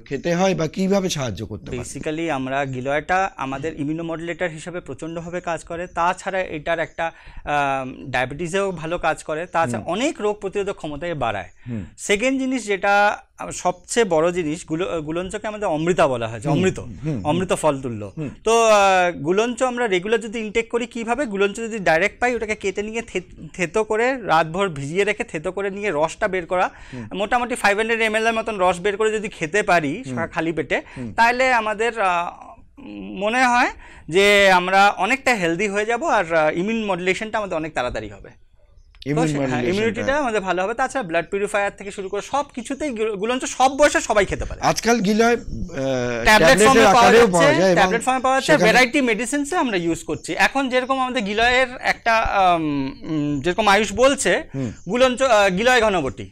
খেতে হয় বা কিভাবে সাহায্য করতে পারে? বেসিক্যালি আমরা গিলয়টা আমাদের ইমিউনোমডুলেটর হিসেবে প্রচণ্ডভাবে কাজ করে। তাছাড়া এটার একটা ডায়াবেটিসেও ভালো কাজ করে, তাছাড়া অনেক রোগ প্রতিরোধক ক্ষমতায় বাড়ায়। সেকেন্ড জিনিস যেটা সবচেয়ে বড় জিনিস, গুলঞ্চকে আমাদের অমৃতা বলা হয়, অমৃত ফল তুল্য। তো গুলঞ্চ আমরা রেগুলার যদি ইনটেক করি, কিভাবে গুলঞ্চ যদি ডাইরেক্ট পাই, ওটাকে কেটে নিয়ে থেতো করে রাতভর ভিজিয়ে রেখে থেতো করে নিয়ে রসটা বের করা, মোটামুটি 500 ml এর মতন রস বের করে যদি খেতে পারি খালি পেটে, তাহলে আমাদের মনে হয় যে আমরা অনেকটা হেলদি হয়ে যাব আর ইমিউন মডুলেশনটা আমাদের অনেক তাড়াতাড়ি হবে, ইমিউনিটিটা আমাদের ভালো হবে। তাছাড়া ব্লাড পিউরিফায়ার থেকে শুরু করে সব কিছুতেই গুলঞ্চ সব বয়সে সবাই খেতে পারে। আজকাল গিলয় ট্যাবলেট ফর্মে পাওয়া যাচ্ছে, ভ্যারাইটি মেডিসিনসে আমরা ইউজ করছি। এখন যেরকম আমাদের গিলয়ের একটা যেরকম আয়ুষ বলছে, গিলয় ঘনবটি,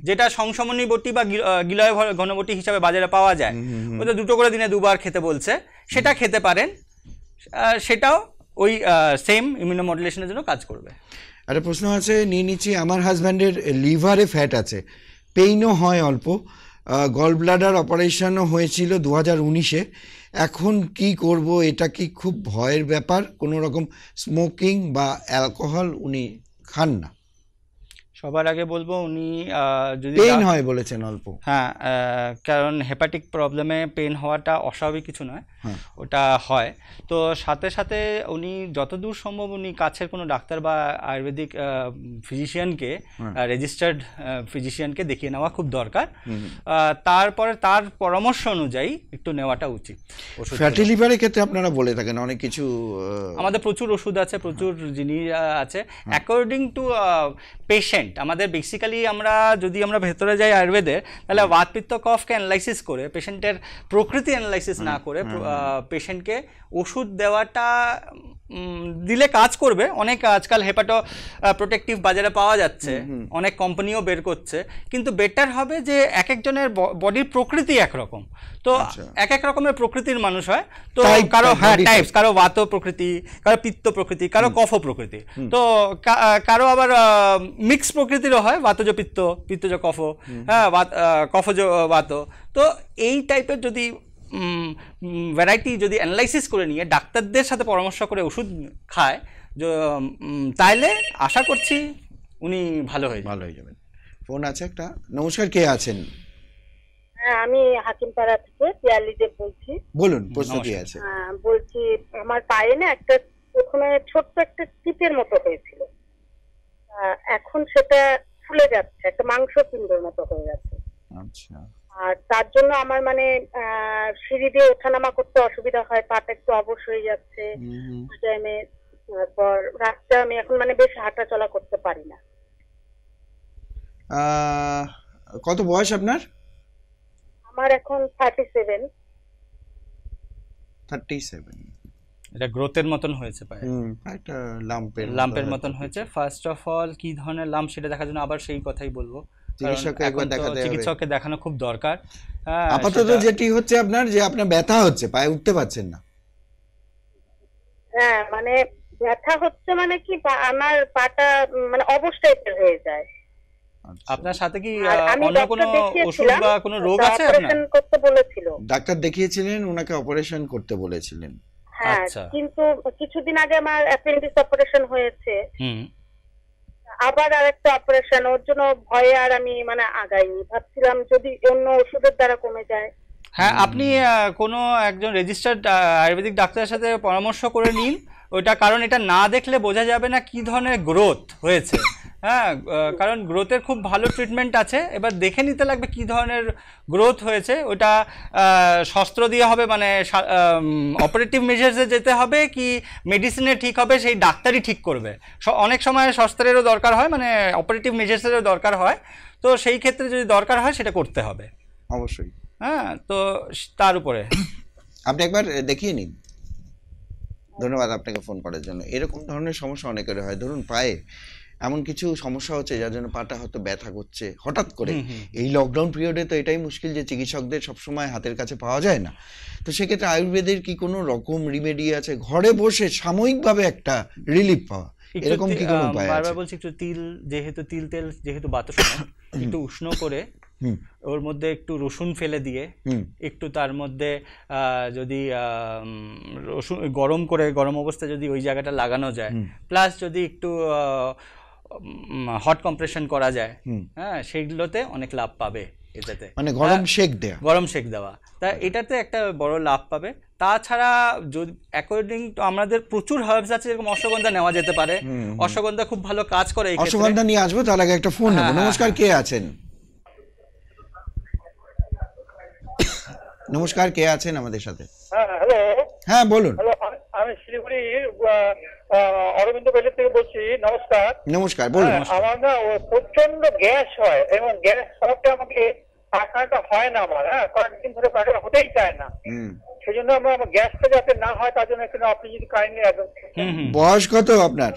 যেটা সংশমনী বটি বা গিলয় ঘনবটি হিসাবে বাজারে পাওয়া যায়, ওটা 2 করে দিনে 2 বার খেতে বলছে, সেটা খেতে পারেন। সেটাও ওই সেম ইমিউনোমডুলেশনের জন্য কাজ করবে। একটা প্রশ্ন আছে, নিয়ে নিচ্ছি। আমার হাজব্যান্ডের লিভারে ফ্যাট আছে, পেইনও হয় অল্প, গল ব্লাডার অপারেশনও হয়েছিল 2019-এ। এখন কি করব? এটা কি খুব ভয়ের ব্যাপার? কোনো রকম স্মোকিং বা অ্যালকোহল উনি খান না। সবার আগে বলবো উনি যদি পেইন হয় বলেছেন অল্প, হ্যাঁ, কারণ হেপাটিক প্রবলেমে পেইন হওয়াটা অস্বাভাবিক কিছু নয়, ওটা হয়। তো সাথে সাথে উনি যতদূর সম্ভব উনি কাছের কোনো ডাক্তার বা আয়ুর্বেদিক ফিজিশিয়ানকে, রেজিস্টার্ড ফিজিশিয়ানকে দেখিয়ে নেওয়া খুব দরকার। তারপরে তার পরামর্শ অনুযায়ী একটু নেওয়াটা উচিত। ফ্যাটি লিভারের ক্ষেত্রে আপনারা বলে থাকেন অনেক কিছু, আমাদের প্রচুর ওষুধ আছে, প্রচুর জিনিস আছে অ্যাকর্ডিং টু পেশেন্ট। আমাদের বেসিক্যালি যদি আমরা ভেতরে যাই আয়ুর্বেদে, তাহলে বাত পিত্ত কফকে অ্যানালাইসিস করে, পেশেন্টের প্রকৃতি অ্যানালাইসিস না করে পেশেন্টকে ওষুধ দেওয়াটা দিলে কাজ করবে। অনেক আজকাল হেপাটো প্রোটেক্টিভ বাজারে পাওয়া যাচ্ছে, অনেক কোম্পানিও বের করছে, কিন্তু বেটার হবে যে এক একজনের বডির প্রকৃতি একরকম, তো এক এক রকমের প্রকৃতির মানুষ হয়। তো কারো টাইপস, কারো বাত প্রকৃতি, কারো পিত্ত প্রকৃতি, কারো কফ প্রকৃতি, তো কারো আবার মিক্স প্রকৃতিরও হয়, বাতজ পিত্ত, পিত্তজ কফ, হ্যাঁ, কফজ বাত। তো এই টাইপের যদি ভ্যারাইটি যদি অ্যানালাইসিস করে নিয়ে ডাক্তারদের সাথে পরামর্শ করে ওষুধ খায়, তাইলে আশা করছি উনি ভালো হয়ে যাবেন। ফোন আছে একটা। নমস্কার, কে আছেন? হ্যাঁ, আমি হাকিমপাড়া থেকে পিয়ালিজে বলছি। বলুন, প্রশ্ন কি আছে? বলছি, আমার পায়ে না একটা প্রথমে ছোট্ট একটা টিপের মতো হয়েছিল, এখন সেটা ফুলে যাচ্ছে, একটা মাংসপিণ্ডের মতো হয়ে যাচ্ছে। আচ্ছা। আর তার জন্য আমার মানে সিঁড়ি দিয়ে ওঠানামা করতে অসুবিধা হয়, পাটা একটু অবশ হয়ে যাচ্ছে টাইমে। তারপর রাস্তা আমি এখন মানে বেশ হাঁটা চলা করতে পারি না। কত বয়স আপনার? আমার এখন 37। এটা গ্রোথের মতন হয়েছে পায়ে, একটা লাম্পের মতন হয়েছে। ফার্স্ট অফ অল কি ধরনের লাম্প সেটা দেখার জন্য আবার সেই কথাই বলবো, চিকিৎসককে দেখানো খুব দরকার। আপাতত যেটি হচ্ছে আপনার, যে আপনার ব্যথা হচ্ছে, পায়ে উঠতে পারছেন না। হ্যাঁ, মানে ব্যথা হচ্ছে মানে কি, আমার পাটা মানে অবস্থায় হয়ে যায়। আপনার সাথে কি অন্য কোনো ওষুধ বা কোনো রোগ আছে? অপারেশন করতে বলেছিল ডাক্তার, দেখিয়েছিলেন, ওনাকে অপারেশন করতে বলেছিলেন। হ্যাঁ, কিন্তু কিছুদিন আগে আমার অ্যাপেন্ডিক্স অপারেশন হয়েছে, আবার আরেকটা অপারেশন, ওর জন্য ভয়ে আর আমি মানে আগাইনি, ভাবছিলাম যদি অন্য ওষুধের দ্বারা কমে যায়। হ্যাঁ, আপনি কোনো একজন রেজিস্টার্ড আয়ুর্বেদিক ডাক্তারের সাথে পরামর্শ করে নিন ওইটা, কারণ এটা না দেখলে বোঝা যাবে না কি ধরনের গ্রোথ হয়েছে। হ্যাঁ, কারণ গ্রোথের খুব ভালো ট্রিটমেন্ট আছে, এবার দেখে নিতে লাগবে কি ধরনের গ্রোথ হয়েছে। ওটা শস্ত্র দিয়ে হবে, মানে অপারেটিভ মেজার্সে যেতে হবে কি মেডিসিনে ঠিক হবে, সেই ডাক্তারই ঠিক করবে। অনেক সময় শস্ত্রেরও দরকার হয়, মানে অপারেটিভ মেজার্সেরও দরকার হয়, তো সেই ক্ষেত্রে যদি দরকার হয় সেটা করতে হবে অবশ্যই। হ্যাঁ, তো তার উপরে আপনি একবার দেখিয়ে নিন। ধন্যবাদ আপনাকে ফোন করার জন্য। এরকম ধরনের সমস্যা অনেকের হয়, ধরুন পায়ে এমন কিছু সমস্যা হচ্ছে যার জন্য পাটা হয়তো ব্যথা করছে হঠাৎ করে। এই লকডাউন পিরিয়ডে তো এটাই মুশকিল যে চিকিৎসকদের সবসময় হাতের কাছে পাওয়া যায় না। তো সেক্ষেত্রে আয়ুর্বেদের কি কোনো রকম রিমেডি আছে ঘরে বসে সাময়িকভাবে একটা রিলিফ পাওয়া, এরকম কি কোনো উপায় আছে? বারবার বলছি, একটু তিল তেল যেহেতু বাতাসন, একটু উষ্ণ করে ওর মধ্যে একটু রসুন ফেলে দিয়ে একটু তার মধ্যে যদি রসুন গরম অবস্থায় যদি ওই জায়গাটা লাগানো যায়, প্লাস যদি একটু হট কম্প্রেশন করা যায়, হ্যাঁ, সেগুলোতে অনেক লাভ পাবে এটাতে, মানে গরম শেক দেওয়া, তা এটাতে একটা বড় লাভ পাবে। তাছাড়া যদি অ্যাকর্ডিং টু আমাদের প্রচুর হার্বস আছে, যেরকম অশ্বগন্ধা নেওয়া যেতে পারে, অশ্বগন্ধা খুব ভালো কাজ করে। অশ্বগন্ধা নিয়ে আসবো, তার আগে একটা ফোন নেব। নমস্কার, কে আছেন? নমস্কার, কে আছেন আমাদের সাথে? হ্যালো, হ্যাঁ বলুন। হ্যালো, আমি শিলিগুড়ি অরবিন্দ বেলি থেকে বলছি। নমস্কার। নমস্কার, বলুন। আমার না প্রচন্ড গ্যাস হয়, এবং গ্যাস হওয়াতে আমাকে পায়খানাটা হয় না, আমার কয়েকদিন ধরে পায়খানা হতেই চায় না। সেই জন্য আমার গ্যাসটা যাতে না হয় তার জন্য একটু আপনি যদি কাইন্ডলি একদম। বয়স কত আপনার?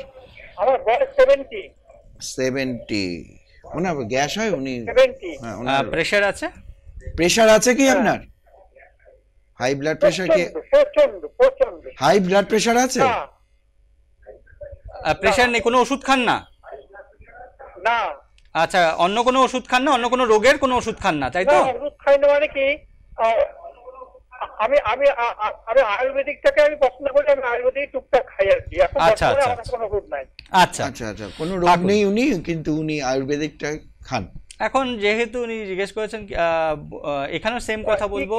আমার বয়স 70। ওনার গ্যাস হয়? উনি 70। প্রেসার আছে? প্রেসার আছে কি আপনার? হাই ব্লাড প্রেসার কি? প্রচন্ড হাই ব্লাড প্রেসার আছে? প্রেসার নেই, কোনো ওষুধ খান না? না। আচ্ছা, অন্য কোনো ওষুধ খান না? অন্য কোনো রোগের কোনো ওষুধ খান না, তাই তো? ওষুধ খাই না মানে কি, আমি আমি আমি আয়ুর্বেদিকটাকে আমি পছন্দ করি, আমি আয়ুর্বেদিক টুকটাক খাই আর কি। এখন আচ্ছা আচ্ছা কোনো ওষুধ নাই। আচ্ছা আচ্ছা আচ্ছা, কোনো রোগ নেই উনি, কিন্তু উনি আয়ুর্বেদিকটা খান। এখন যেহেতু উনি জিজ্ঞেস করেছেন, এখানেও সেম কথা বলবো।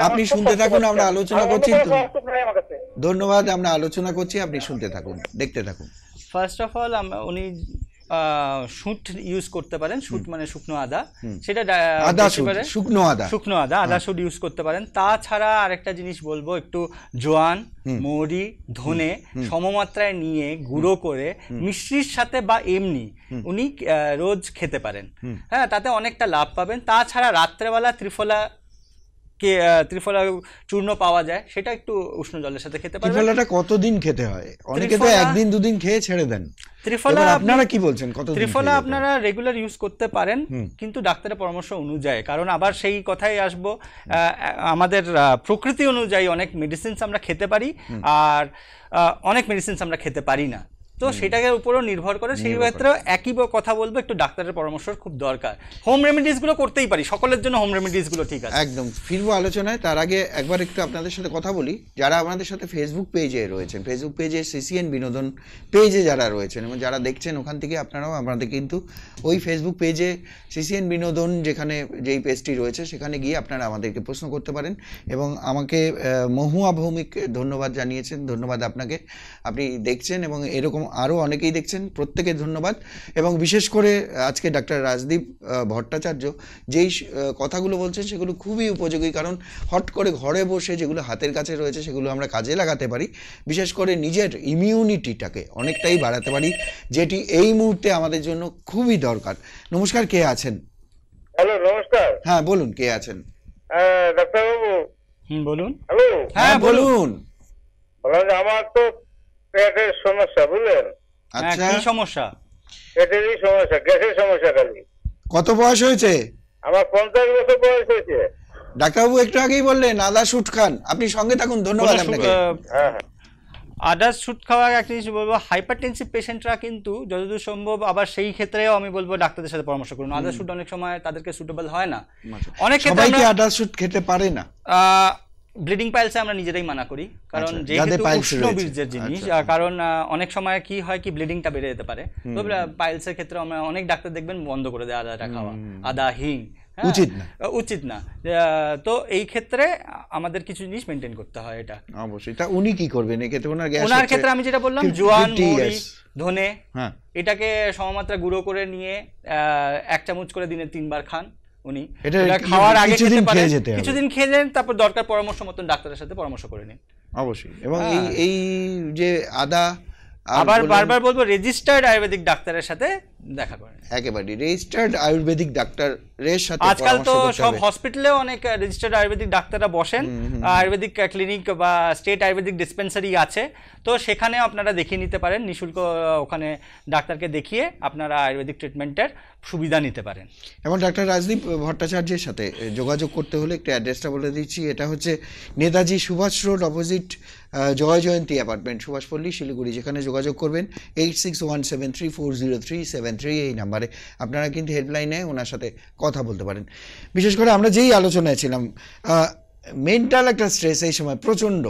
আপনি শুনতে থাকুন, আমরা আলোচনা করছি। ধন্যবাদ, আমরা আলোচনা করছি, আপনি শুনতে থাকুন, দেখতে থাকুন। ফার্স্ট অফ অল উনি শুট ইউজ করতে পারেন। শুট মানে শুকনো আদা, সেটা শুকনো আদা আদা শুট ইউজ করতে পারেন। তাছাড়া আরেকটা জিনিস বলবো, একটু জোয়ান, মৌরি, ধনে সমমাত্রায় নিয়ে গুঁড়ো করে মিষ্টির সাথে বা এমনি উনি রোজ খেতে পারেন। হ্যাঁ, তাতে অনেকটা লাভ পাবেন। তাছাড়া রাত্রেবেলা ত্রিফলা চূর্ণ পাওয়া যায়, সেটা একটু উষ্ণ জলের সাথে খেতে পারেন। ত্রিফলাটা কতদিন খেতে হয়? অনেকে তো একদিন দুদিন খেয়ে ছেড়ে দেন। ত্রিফলা আপনারা কি বলছেন? ত্রিফলা আপনারা রেগুলার ইউজ করতে পারেন, কিন্তু ডাক্তারের পরামর্শ অনুযায়ী। কারণ আবার সেই কথাই আসবো, আমাদের প্রকৃতি অনুযায়ী অনেক মেডিসিনস আমরা খেতে পারি, আর অনেক মেডিসিনস আমরা খেতে পারি না। তো সেটাকে উপরও নির্ভর করে। সেই ক্ষেত্রে একই কথা বলবো, একটু ডাক্তারের পরামর্শ খুব দরকার। হোম রেমেডিস গুলো করতেই পারি, সকলের জন্য হোম রেমেডিস গুলো ঠিক আছে। একদম ফিরবো আলোচনায়, তার আগে একবার একটু আপনাদের সাথে কথা বলি। যারা আমাদের সাথে ফেসবুক পেজে রয়েছেন, ফেসবুক পেজে সিসিএন বিনোদন পেজে যারা রয়েছেন এবং যারা দেখছেন, ওখান থেকে আপনারাও আমাদের কিন্তু ওই ফেসবুক পেজে সিসিএন বিনোদন যেখানে যেই পেজটি রয়েছে সেখানে গিয়ে আপনারা আমাদেরকে প্রশ্ন করতে পারেন। এবং আমাকে মহুয়া ভৌমিক ধন্যবাদ জানিয়েছেন, ধন্যবাদ আপনাকে, আপনি দেখছেন এবং এরকম আরও অনেকেই দেখছেন, প্রত্যেকে ধন্যবাদ। এবং বিশেষ করে আজকে ডাক্তার রাজদীপ ভট্টাচার্য যেই কথাগুলো বলছেন সেগুলো খুবই উপযোগী, কারণ হট করে ঘরে বসে যেগুলো হাতের কাছে রয়েছে সেগুলো আমরা কাজে লাগাতে পারি, বিশেষ করে নিজের ইমিউনিটিটাকে অনেকটাই বাড়াতে পারি, যেটি এই মুহূর্তে আমাদের জন্য খুবই দরকার। নমস্কার, কে আছেন? হ্যালো, নমস্কার। হ্যাঁ বলুন, কে আছেন? ডাক্তারবাবু। বলুন। হ্যালো। হ্যাঁ বলুন। আমার তো পেটের সমস্যা, বুঝলেন? আচ্ছা, কি সমস্যা? পেটেরই সমস্যা, গ্যাসের সমস্যা খালি। কত বয়স হয়েছে? আমার 50 বছর বয়স হয়েছে। ডাক্তারবাবু একটু আগেই বললেন আদা শুট খান, আপনি সঙ্গে থাকুন। ধন্যবাদ আপনাকে। আদা শুট খাওয়া একটা জিনিস বলবো, হাইপারটেনসিভ পেশেন্টরা কিন্তু যতদূর সম্ভব, আবার সেই ক্ষেত্রেও আমি বলবো ডাক্তারদের সাথে পরামর্শ করুন। আদা শুট অনেক সময় তাদেরকে সুটেবল হয় না, অনেক ক্ষেত্রে সবাই কি আদা শুট খেতে পারে না। ব্লিডিং পাইলসে আমরা নিজেরাই মানা করি, কারণ যেহেতু উষ্ণ বীর্যের জিনিস, কারণ অনেক সময় কি হয় কি ব্লিডিংটা বেড়ে যেতে পারে। তো পাইলসের ক্ষেত্রে আমরা অনেক ডাক্তার দেখবেন বন্ধ করে দেয় আদাটা খাওয়া, আদা হিং উচিত না। তো এই ক্ষেত্রে আমাদের কিছু জিনিস মেনটেন করতে হয়। এটা অবশ্যই। তা উনি কি করবেন এক্ষেত্রে? ওনার ক্ষেত্রে আমি যেটা বললাম, জোয়ান, মৌরি, ধনে এটাকে সমমাত্রা গুঁড়ো করে নিয়ে 1 চামচ করে দিনে 3 বার খান। উনি এটা খাওয়ার আগে খেতে পারেন, কিছুদিন খেয়ে নেন, তারপর দরকার পরামর্শ মতন ডাক্তারের সাথে পরামর্শ করে নিন। অবশ্যই। এবং এই যে আদা, আবার বারবার বলবো, রেজিস্টার্ড আয়ুর্বেদিক ডাক্তারের সাথে দেখা করেন। একেবারে রেজিস্টার্ড আয়ুর্বেদিক ডাক্তারের সাথে আজকাল তো সব হসপিটালেও অনেক রেজিস্টার্ড আয়ুর্বেদিক ডাক্তাররা বসেন, আয়ুর্বেদিক ক্লিনিক বা স্টেট আয়ুর্বেদিক ডিসপেন্সারি আছে, তো সেখানেও আপনারা দেখিয়ে নিতে পারেন নিঃশুল্ক, ওখানে ডাক্তারকে দেখিয়ে আপনারা আয়ুর্বেদিক ট্রিটমেন্টের সুবিধা নিতে পারেন। এবং ডাক্তার রাজদীপ ভট্টাচার্যের সাথে যোগাযোগ করতে হলে একটু অ্যাড্রেসটা বলে দিচ্ছি। এটা হচ্ছে নেতাজি সুভাষ রোড, অপোজিট জয় জয়ন্তী অ্যাপার্টমেন্ট, সুভাষপল্লী, শিলিগুড়ি। যেখানে যোগাযোগ করবেন 8617340373 এই নাম্বারে আপনারা কিন্তু হেল্পলাইনে ওনার সাথে কথা বলতে পারেন। বিশেষ করে আমরা যেই আলোচনায় ছিলাম, মেন্টাল একটা স্ট্রেস এই সময় প্রচণ্ড,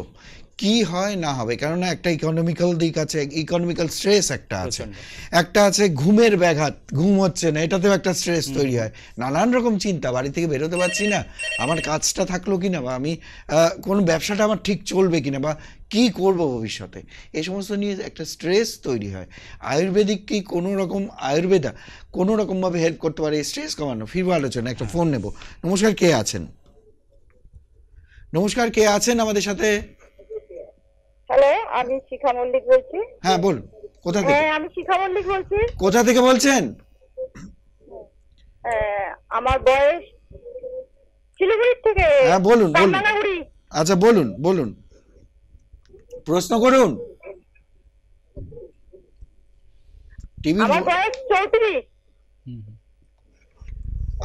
কি হয় না হবে, কেননা একটা ইকোনমিক্যাল দিক আছে, ইকোনমিক্যাল স্ট্রেস একটা আছে, একটা আছে ঘুমের ব্যাঘাত, ঘুম হচ্ছে না, এটাতেও একটা স্ট্রেস তৈরি হয়, নানান রকম চিন্তা, বাড়ি থেকে বেরোতে পারছি না, আমার কাজটা থাকলো কিনা, বা আমি কোন ব্যবসাটা আমার ঠিক চলবে কিনা, বা কি করব ভবিষ্যতে, এই সমস্ত নিয়ে একটা স্ট্রেস তৈরি হয়। আয়ুর্বেদিক কি কোনো রকম, আয়ুর্বেদা কোনো রকমভাবে হেল্প করতে পারে এই স্ট্রেস কমানো? ফিরবো আলোচনা, একটা ফোন নেব। নমস্কার, কে আছেন? নমস্কার, কে আছেন আমাদের সাথে? হ্যালো, আমি শিখা মল্লিক বলছি। হ্যাঁ বলুন, কোথা থেকে? হ্যাঁ, আমি শিখা মল্লিক বলছি। কোথা থেকে বলছেন? আমার বয়স শিলিগুড়ি থেকে। হ্যাঁ বলুন বলুন। আচ্ছা বলুন বলুন, প্রশ্ন করুন। আমার বয়স 34।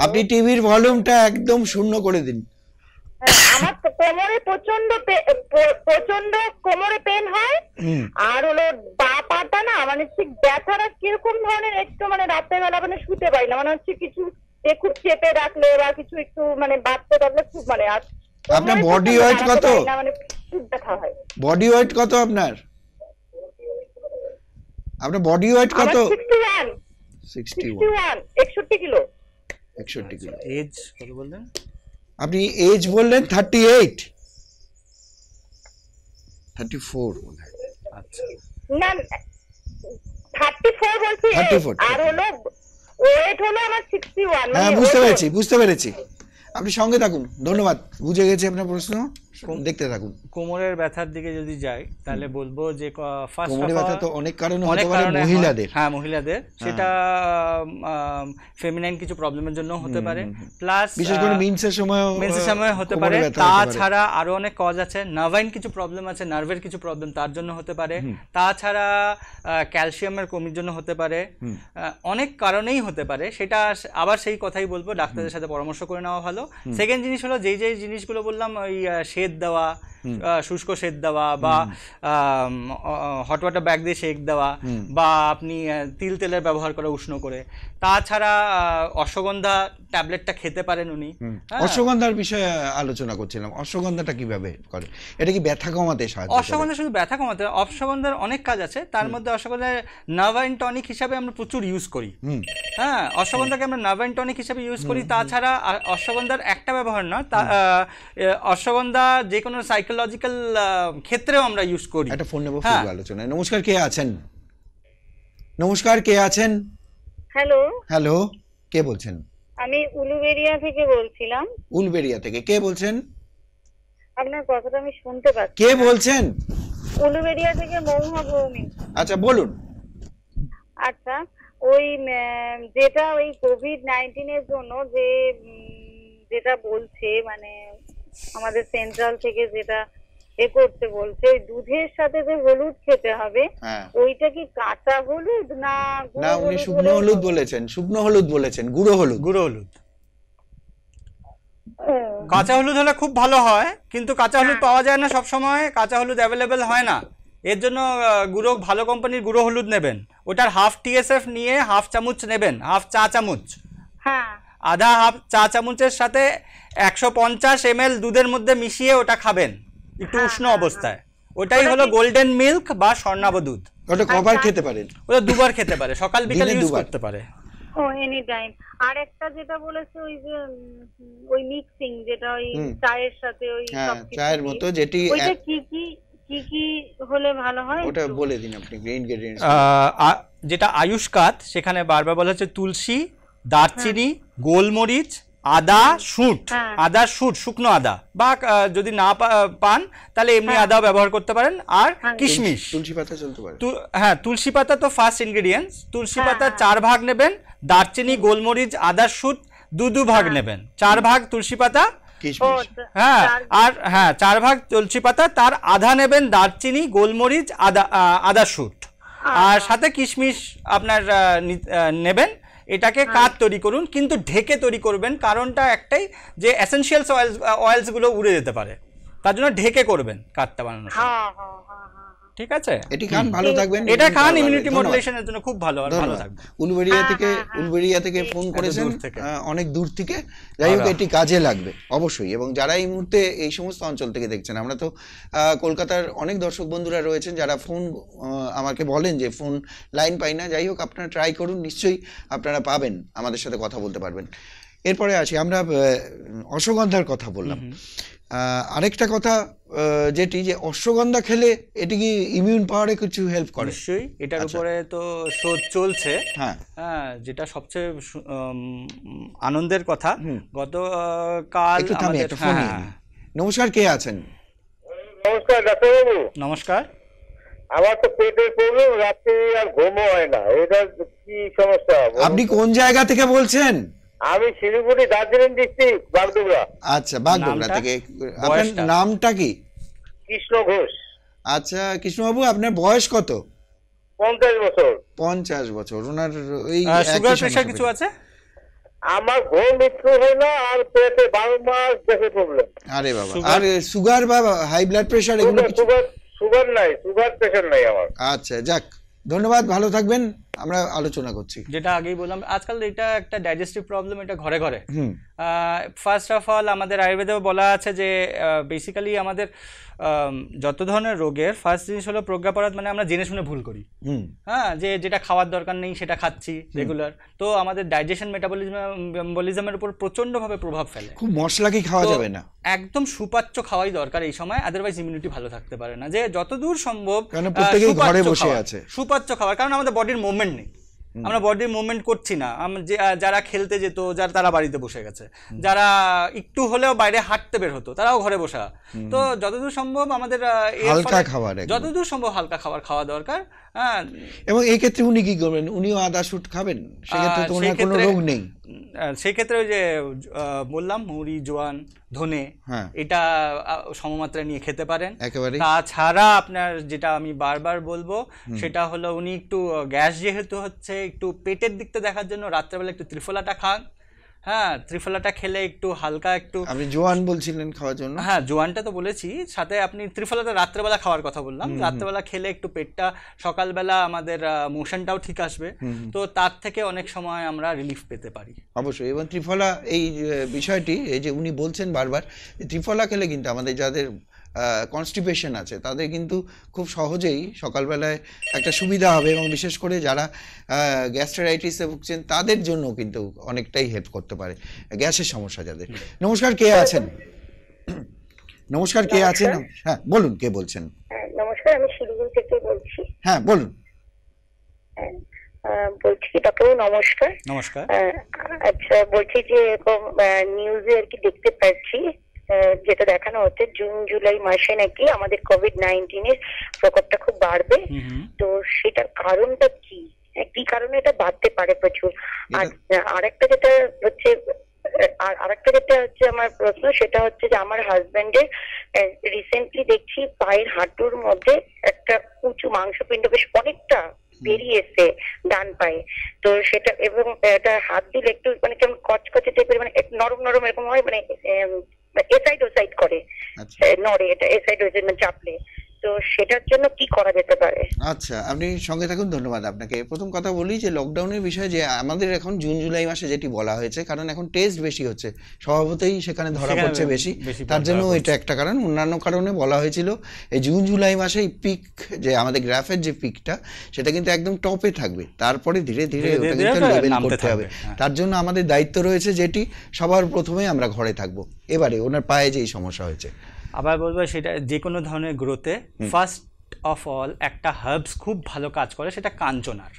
আপনি টিভির ভলিউমটা একদম শূন্য করে দিন। আমার কোমরে প্রচন্ড কোমরে পেন হয়, আর হলো পা পাটা না মানে ঠিক ব্যথাটা কিরকম ধরনের, একটু মানে রাতের বেলা মানে শুতে পারি না, মানে হচ্ছে কিছু খুব চেপে রাখলে বা কিছু একটু মানে বাঁধতে থাকলে খুব মানে। আর আপনার বডি ওয়েট কত? মানে খুব ব্যথা হয়। বডি ওয়েট কত আপনার? আপনার বডি ওয়েট কত? 61 61 কিলো। 61 কিলো। এজ কত বললেন আপনি? এজ বললেন 38, 34 মনে হয়। আচ্ছা না 34 বলছি, আর হলো ওয়েট হলো আমার 61। হ্যাঁ বুঝতে পেরেছি। আপনি সঙ্গে থাকুন, ধন্যবাদ, বুঝে গেছি আপনার প্রশ্ন, দেখতে থাকুন। কোমরের ব্যথার দিকে যদি যাই তাহলে বলবো যে ফার্স্ট কোমরের ব্যথা তো অনেক কারণে হতে পারে মহিলাদের। হ্যাঁ মহিলাদের, সেটা ফেমিনাইন কিছু প্রবলেমের জন্য হতে পারে, প্লাস বিশেষ করে মেন্সের সময় হতে পারে। তাছাড়া আরো অনেক কজ আছে, নার্ভাইন কিছু প্রবলেম আছে, নার্ভের কিছু প্রবলেম তার জন্য হতে পারে। তাছাড়া ক্যালসিয়ামের কমির জন্য হতে পারে, অনেক কারণেই হতে পারে। সেটা আবার সেই কথাই বলবো, ডাক্তারের সাথে পরামর্শ করে নেওয়া ভালো। সেকেন্ড জিনিস হলো যেই জিনিসগুলো বললাম, ওই সেদ দেওয়া, শুষ্ক সেদ দেওয়া, বা হট ওয়াটার ব্যাগ দিয়ে সেক দেওয়া, বা আপনি তেলের ব্যবহার করা উষ্ণ করে। তাছাড়া অশ্বগন্ধা ট্যাবলেটটা খেতে পারেন উনি। অশ্বগন্ধার বিষয়ে আলোচনা করছিলাম, অশ্বগন্ধাটা কিভাবে করে? এটা কি ব্যথা কমাতে সাহায্য করে? অশ্বগন্ধা শুধু ব্যথা কমাতে, অশ্বগন্ধার অনেক কাজ আছে, তার মধ্যে অশ্বগন্ধার নার্ভাইন টনিক হিসাবে আমরা প্রচুর ইউজ করি। হ্যাঁ, অশ্বগন্ধাকে আমরা নার্ভাইন টনিক হিসাবে ইউজ করি। তাছাড়া অশ্বগন্ধার একটা ব্যবহার না, অশ্বগন্ধা যে কোনো সাইকোলজিক্যাল ক্ষেত্রেও আমরা ইউজ করি। একটা ফোন নেব, ফিরবো আলোচনায়। নমস্কার, কে আছেন? নমস্কার, কে আছেন? হ্যালো, কে বলছেন? আমি উলুবেড়িয়া থেকে বলছিলাম। উলুবেড়িয়া থেকে কে বলছেন? আপনার কথাটা আমি শুনতে পাচ্ছি। কে বলছেন? উলুবেড়িয়া থেকে মহুয়া ভৌমিক। আচ্ছা বলুন। আচ্ছা, ওই যেটা ওই কোভিড-19 এর জন্য যেটা বলছে, মানে আমাদের সেন্ট্রাল থেকে যেটা করতে বলছে, ওই দুধের সাথে যে হলুদ খেতে হবে, ওইটা কি কাঁচা হলুদ না? উনি শুকনো হলুদ বলেছেন, গুঁড়ো হলুদ। কাঁচা হলুদ হলে খুব ভালো হয়, কিন্তু কাঁচা হলুদ পাওয়া যায় না সব সময়, কাঁচা হলুদ অ্যাভেলেবেল হয় না। এর জন্য ভালো কোম্পানির গুঁড়ো হলুদ নেবেন, ওটার হাফ TSF নিয়ে হাফ চামচ নেবেন, হাফ চা চামচ, আধা হাফ চা চামচের সাথে 150 ml দুধের মধ্যে মিশিয়ে ওটা খাবেন একটু উষ্ণ অবস্থায়। ওটাই হলো গোল্ডেন মিল্ক বা স্বর্ণাভ দুধ। ওটা কবার খেতে পারেন? ওটা দুবার খেতে পারে, সকাল বিকাল ইউজ করতে পারে। ও এনি টাইম। আর একটা যেটা বলেছে ওই যে ওই মিক্সিং, যেটা ওই চায়ের সাথে ওই চায়ের মতো, যেটি ওইটা কি হলে ভালো হয় ওটা বলে দিন আপনি। ইনগ্রেডিয়েন্টস যেটা আয়ুষ্কাত, সেখানে বারবার বলা হচ্ছে তুলসী, দারচিনি, গোলমরিচ আদা শুঁট, আদা শুঁট, শুকনো আদা, বা যদি না পান তাহলে এমনি আদাও ব্যবহার করতে পারেন। আর কিশমিশ, তুলসী পাতা চলতে পারে। হ্যাঁ, তুলসী পাতা তো ফার্স্ট ইনগ্রেডিয়েন্টস। তুলসী পাতা 4 ভাগ নেবেন, দারচিনি, গোলমরিচ, আদা শুঁট 2 ভাগ নেবেন, 4 ভাগ তুলসী পাতা, হ্যাঁ, আর হ্যাঁ 4 ভাগ তুলসী পাতা, তার আধা নেবেন দারচিনি, গোলমরিচ, আদা শুঁট, আর সাথে কিশমিশ আপনার নেবেন। এটাকে কাঠ তৈরি করুন, কিন্তু ঢেকে তৈরি করবেন, কারণটা একটাই যে এসেনশিয়ালস অয়েলস গুলো উড়ে যেতে পারে, তার জন্য ঢেকে করবেন কাঠটা বানানোর সময়। ঠিক আছে, এটি খান, ভালো থাকবেন। এটা খান, ইমিউনিটি মডুলেশনের জন্য খুব ভালো, আর ভালো থাকবেন। উলবেড়িয়া থেকে ফোন করেছেন অনেক দূর থেকে, যাই হোক এটি কাজে লাগবে অবশ্যই। এবং যারা এই মুহূর্তে এই সমস্ত অঞ্চল থেকে দেখছেন, আমরা তো কলকাতার অনেক দর্শক বন্ধুরা রয়েছেন যারা ফোন আমাকে বলেন যে ফোন লাইন পাই না, যাই হোক আপনারা ট্রাই করুন, নিশ্চয়ই আপনারা পাবেন, আমাদের সাথে কথা বলতে পারবেন। এরপরে আসি, আমরা অশ্বগন্ধার কথা বললাম, আরেকটা কথা যেটি যে অশ্বগন্ধা খেলে এটি কি ইমিউন পাওয়ারে কিছু হেল্প করে? নিশ্চয়ই, এটার উপরে তো শোধ চলছে। হ্যাঁ, যেটা সবচেয়ে আনন্দের কথা, গতকাল আমাদের, নমস্কার, কে আছেন? নমস্কার ডাক্তারবাবু। নমস্কার। আমার তো পেটের প্রবলেম, রাতে আর ঘুমও হয় না, এটা কি সমস্যা? আপনি কোন জায়গা থেকে বলছেন? আমি শিলিগুড়ি, দার্জিলিং ডিস্ট্রিক্ট, বাগডোগরা। আচ্ছা, বাগডোগরা থেকে। আপনার নামটা কি? কৃষ্ণ ঘোষ। আচ্ছা কৃষ্ণবাবু, আপনার বয়স কত? 50 বছর। 50 বছর। ওনার এই সুগার প্রেসার কিছু আছে? আমার ঘুম একটু হয় না, আর পেটে 12 মাস দেখে প্রবলেম। আরে বাবা, আর সুগার বা হাই ব্লাড প্রেসার এগুলো কিছু? সুগার নাই, সুগার প্রেসার নাই আমার। আচ্ছা, যাক, ধন্যবাদ, ভালো থাকবেন। আমরা আলোচনা করছি, যেটা আগেই বললাম, আজকাল এটা একটা ডাইজেস্টিভ প্রবলেম, এটা ঘরে ঘরে। ফার্স্ট অফ অল আমাদের আয়ুর্বেদেও বলা আছে যে বেসিক্যালি আমাদের যত ধরনের রোগের ফার্স্ট জিনিস হলো প্রজ্ঞাপরাধ, মানে আমরা জেনে শুনে ভুল করি। হ্যাঁ, যে যেটা খাওয়ার দরকার নেই সেটা খাচ্ছি রেগুলার, তো আমাদের ডাইজেশন মেটাবলিজমের উপর প্রচন্ডভাবে প্রভাব ফেলে। খুব মশলা কি খাওয়া যাবে না, একদম সুপাচ্য খাওয়াই দরকার এই সময়, আদারওয়াইজ ইমিউনিটি ভালো থাকতে পারে না। যে যতদূর সম্ভব ঘরে বসে আছে সুপাচ্য খাবার, কারণ আমাদের বডির মুভমেন্ট নেই, আমরা বডির মুভমেন্ট করছি না। যারা খেলতে যেত, তারা বাড়িতে বসে গেছে, যারা একটু হলেও বাইরে হাঁটতে বের হতো তারাও ঘরে বসা। তো যতদূর সম্ভব আমাদের হালকা খাবার, যতদূর সম্ভব হালকা খাবার খাওয়া দরকার। হ্যাঁ, এবং এই ক্ষেত্রে উনি কি করবেন? উনিও আদা শুট খাবেন, সেক্ষেত্রে তো ওনার কোনো রোগ নেই। সেই ক্ষেত্রে ওই যে বললাম মুড়ি, জোয়ান, ধনে, এটা সমমাত্রায় নিয়ে খেতে পারেন। তাছাড়া আপনার যেটা আমি বারবার বলবো সেটা হলো, উনি একটু গ্যাস যেহেতু হচ্ছে, একটু পেটের দিকটা দেখার জন্য রাত্রেবেলা একটু ত্রিফলাটা খান। হ্যাঁ, ত্রিফলাটা খেলে একটু হালকা, একটু আপনি জোয়ান বলছিলেন খাওয়ার জন্য। হ্যাঁ, জোয়ানটা তো বলেছি, সাথে আপনি ত্রিফলাটা রাত্রেবেলা খাওয়ার কথা বললাম। রাত্রেবেলা খেলে একটু পেটটা, সকালবেলা আমাদের মোশনটাও ঠিক আসবে, তো তার থেকে অনেক সময় আমরা রিলিফ পেতে পারি। অবশ্যই। এবং ত্রিফলা এই বিষয়টি, এই যে উনি বলছেন বারবার, ত্রিফলা খেলে কিন্তু আমাদের যাদের কনস্টিপেশন আছে তাদের কিন্তু খুব সহজেই সকালবেলায় একটা সুবিধা হবে, এবং বিশেষ করে যারা গ্যাস্ট্রাইটিসে ভুগছেন তাদের জন্য কিন্তু অনেকটাই হেল্প করতে পারে, গ্যাসের সমস্যা যাদের। নমস্কার, কে আছেন? নমস্কার, কে আছেন? হ্যাঁ বলুন, কে বলছেন? নমস্কার, আমি শিলিগুড়ি থেকে বলছি। হ্যাঁ বলুন। বলছি ডাক্তারবাবু নমস্কার। নমস্কার। আচ্ছা, বলছি যে এরকম নিউজে আর কি দেখতে পাচ্ছি, যেটা দেখানো হচ্ছে জুন জুলাই মাসে নাকি আমাদের কোভিড-19 এর প্রকোপটা খুব বাড়বে, তো সেটার কারণটা কি? কি কারণে এটা বাড়তে পারে প্রচুর? আর আরেকটা যেটা হচ্ছে আমার প্রশ্ন, সেটা হচ্ছে যে আমার হাজবেন্ডের রিসেন্টলি দেখছি পায়ের হাঁটুর মধ্যে একটা উঁচু মাংসপিণ্ড বেশ অনেকটা বেরিয়েছে ডান পায়ে, তো সেটা, এবং এটা হাত দিলে একটু মানে কেমন কচকচে টাইপের, মানে নরম নরম এরকম হয়, মানে এসাইড ওসাইড করে, নড়ে, এটা এসাইড ওসাইড মানে চাপলে, তো সেটার জন্য কি করা যেতে পারে? আচ্ছা, আপনি সঙ্গে থাকুন, ধন্যবাদ আপনাকে। প্রথম কথা বলি যে লকডাউনের বিষয়ে যে আমাদের এখন জুন জুলাই মাসে যেটি বলা হয়েছে, কারণ এখন টেস্ট বেশি হচ্ছে, স্বভাবতই সেখানে ধরা পড়ছে বেশি, তার জন্য এটা একটা কারণ। অন্যান্য কারণে বলা হয়েছিল এই জুন জুলাই মাসে এই পিক, যে আমাদের গ্রাফের যে পিকটা, সেটা কিন্তু একদম টপে থাকবে, তারপরে ধীরে ধীরে ওটা কিন্তু লেভেল করতে হবে। তার জন্য আমাদের দায়িত্ব রয়েছে, যেটি সবার প্রথমে আমরা ঘরে থাকবো। এবারে ওনার পায়ে যেই সমস্যা হয়েছে, আবার বলবো, সেটা যে কোনো ধরনের গ্রোথে ফার্স্ট অফ অল একটা হার্বস খুব ভালো কাজ করে, সেটা কাঞ্চনার।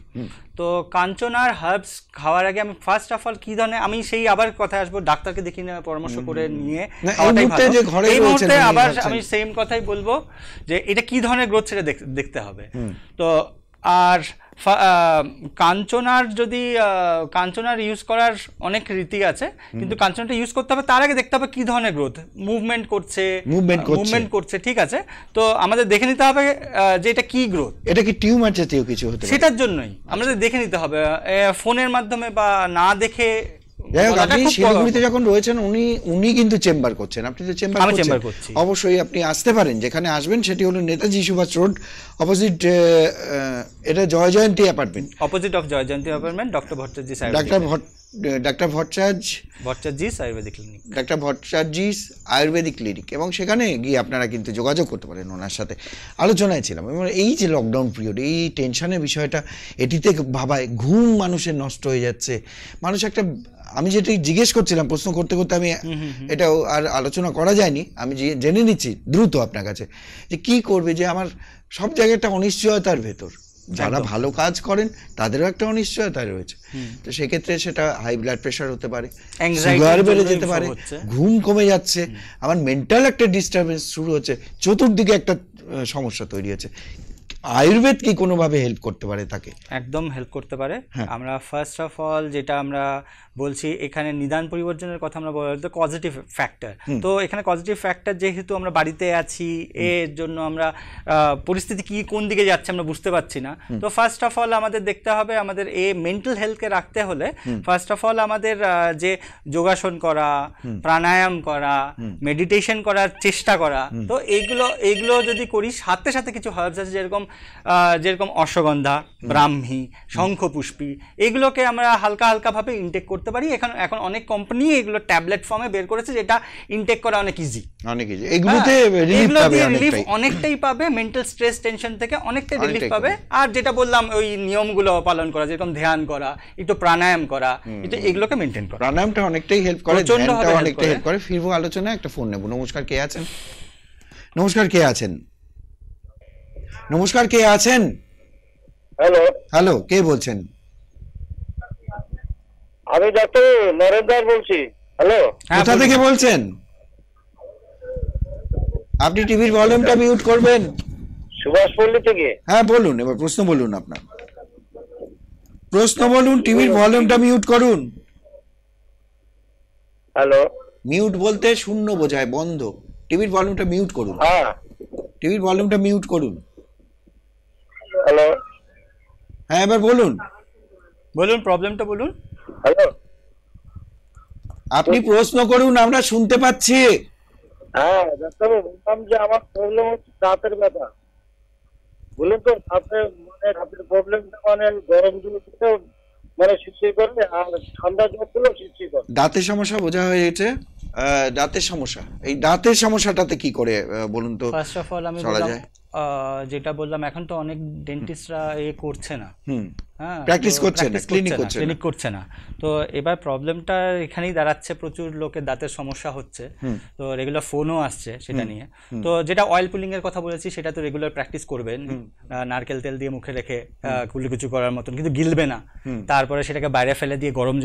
তো কাঞ্চনার হার্বস খাওয়ার আগে আমি ফার্স্ট অফ অল কি ধরনের, আমি সেই আবার কথায় আসবো, ডাক্তারকে দেখিয়ে নেওয়ার পরামর্শ করে নিয়ে খাওয়াটাই ভালো। এই মুহূর্তে আবার আমি সেম কথাই বলবো যে এটা কি ধরনের গ্রোথ সেটা দেখতে হবে। তো আর কাঞ্চনার যদি কাঞ্চনার ইউজ করার অনেক রীতি আছে, কিন্তু কাঞ্চনাটা ইউজ করতে হবে তার আগে দেখতে হবে কি ধরনের গ্রোথ, মুভমেন্ট করছে, ঠিক আছে। তো আমাদের দেখে নিতে হবে যে এটা কি গ্রোথ, এটা কি টিউমার জাতীয় কিছু হতে পারে, সেটার জন্যই আমাদের দেখে নিতে হবে। ফোনের মাধ্যমে বা না দেখে, যাই হোক, আপনি শিলিগুড়িতে যখন রয়েছেন উনি কিন্তু চেম্বার করছেন, আপনি তো চেম্বার করছেন, অবশ্যই আপনি আসতে পারেন। যেখানে আসবেন সেটি হলো নেতাজি সুভাষ রোড, অপোজিট, এটা Joy Jayanti apartment, opposite of Joy Jayanti apartment, doctor Bhattacharya ayurvedic clinic. এবং সেখানে গিয়ে আপনারা কিন্তু যোগাযোগ করতে পারেন ওনার সাথে। আলোচনায় ছিলাম এবং এই যে লকডাউন পিরিয়ড, এই টেনশনের বিষয়টা, এটিতে ভাবায় ঘুম মানুষের নষ্ট হয়ে যাচ্ছে। মানুষ একটা, আমি যেটা জিজ্ঞেস করছিলাম, প্রশ্ন করতে করতে আমি এটাও আর আলোচনা করা যায়নি, আমি জেনে নিচ্ছি দ্রুত আপনার কাছে যে কি করবে, যে আমার সব জায়গায় একটা অনিশ্চয়তার ভেতর, যারা ভালো কাজ করেন তাদেরও একটা অনিশ্চয়তা রয়েছে। তো সেক্ষেত্রে সেটা হাই ব্লাড প্রেশার হতে পারে, সুগার বেড়ে যেতে পারে, ঘুম কমে যাচ্ছে, আমার মেন্টাল একটা ডিস্টারবেন্স শুরু হচ্ছে, চতুর্দিকে একটা সমস্যা তৈরি হচ্ছে। আয়ুর্বেদ কি কোনোভাবে হেল্প করতে পারে তাকে? একদম হেল্প করতে পারে। আমরা ফার্স্ট অফ অল যেটা আমরা বলছি, এখানে নিদান পরিবর্তনের কথা আমরা বলতে পজিটিভ ফ্যাক্টর। তো এখানে পজিটিভ ফ্যাক্টর যেহেতু আমরা বাড়িতে আছি, এর জন্য আমরা পরিস্থিতি কি কোন দিকে যাচ্ছে আমরা বুঝতে পারছি না। তো ফার্স্ট অফ অল আমাদের দেখতে হবে, আমাদের এই মেন্টাল হেলথকে রাখতে হলে ফার্স্ট অফ অল আমাদের যে যোগাসন করা, প্রাণায়াম করা, মেডিটেশন করার চেষ্টা করা, তো এইগুলো যদি করি, সাথে সাথে কিছু হার্বস আছে যেরকম অশ্বগন্ধা, ব্রাহ্মী, শঙ্খপুষ্পী, এগুলোকে আমরা হালকা হালকা ভাবে ইনটেক করতে পারি। এখন অনেক কোম্পানি এগুলো ট্যাবলেট ফর্মে বের করেছে, যেটা ইনটেক করা অনেক ইজি। এগুলোতে রিলিফ অনেকটাই পাবে, মেন্টাল স্ট্রেস টেনশন থেকে অনেকটাই রিলিফ পাবে। আর যেটা বললাম, ওই নিয়মগুলো পালন করা, যেরকম ধ্যান করা, একটু প্রাণায়াম করা, এগুলোকে মেনটেন করা। প্রাণায়ামটা অনেকটাই হেল্প করে, ধ্যানটা অনেকটাই হেল্প করে। ফিরবো আলোচনায়, একটা ফোন নেব। নমস্কার, কে আছেন? নমস্কার, কে আছেন? নমস্কার, কে আছেন? হ্যালো, কে বলছেন? আমি ডক্টর নরেন্দ্র বলছি। হ্যালো, কোথা থেকে বলছেন? আপনি টিভির ভলিউমটা মিউট করবেন। সুভাষপল্লী থেকে। হ্যাঁ বলুন, এবার প্রশ্ন বলুন, আপনার প্রশ্ন বলুন, টিভির ভলিউমটা মিউট করুন। হ্যালো, মিউট বলতে শূন্য বোঝায়, বন্ধ। টিভির ভলিউমটা মিউট করুন। হ্যাঁ, টিভির ভলিউমটা মিউট করুন। হ্যালো, হ্যাঁ এবার বলুন, প্রবলেমটা বলুন। হ্যালো, আপনি প্রশ্ন করুন, আমরা শুনতে পাচ্ছি। হ্যাঁ ডাক্তার, বললাম যে আমার প্রবলেম হচ্ছে দাঁতের ব্যথা। বলুন তো, দাঁতের প্রবলেমটা গরম জল শিরশির করে, আর ঠান্ডা জল দিলেও শিরশির করে। দাঁতের সমস্যা বোঝা হয়ে গেছে। দাঁতের সমস্যা, এই দাঁতের সমস্যাটাতে কি করে বলুন তো? ফার্স্ট অফ অল আমি যেটা বললাম, এখন তো অনেক ডেন্টিস্টরা করছে না, প্র্যাকটিস করছে না, ক্লিনিক করছে না। তো এবার প্রবলেমটা এখানেই দাঁড়াচ্ছে, প্রচুর লোকের দাঁতের সমস্যা হচ্ছে। তো রেগুলার ফোনও আসছে সেটা নিয়ে। তো যেটা অয়েল পুলিং এর কথা বলেছি, সেটা তো রেগুলার প্র্যাকটিস করবেন, নারকেল তেল দিয়ে মুখে রেখে কুলিকুচু করার মতন, কিন্তু গিলবে না। তারপরে সেটাকে বাইরে ফেলে দিয়ে গরম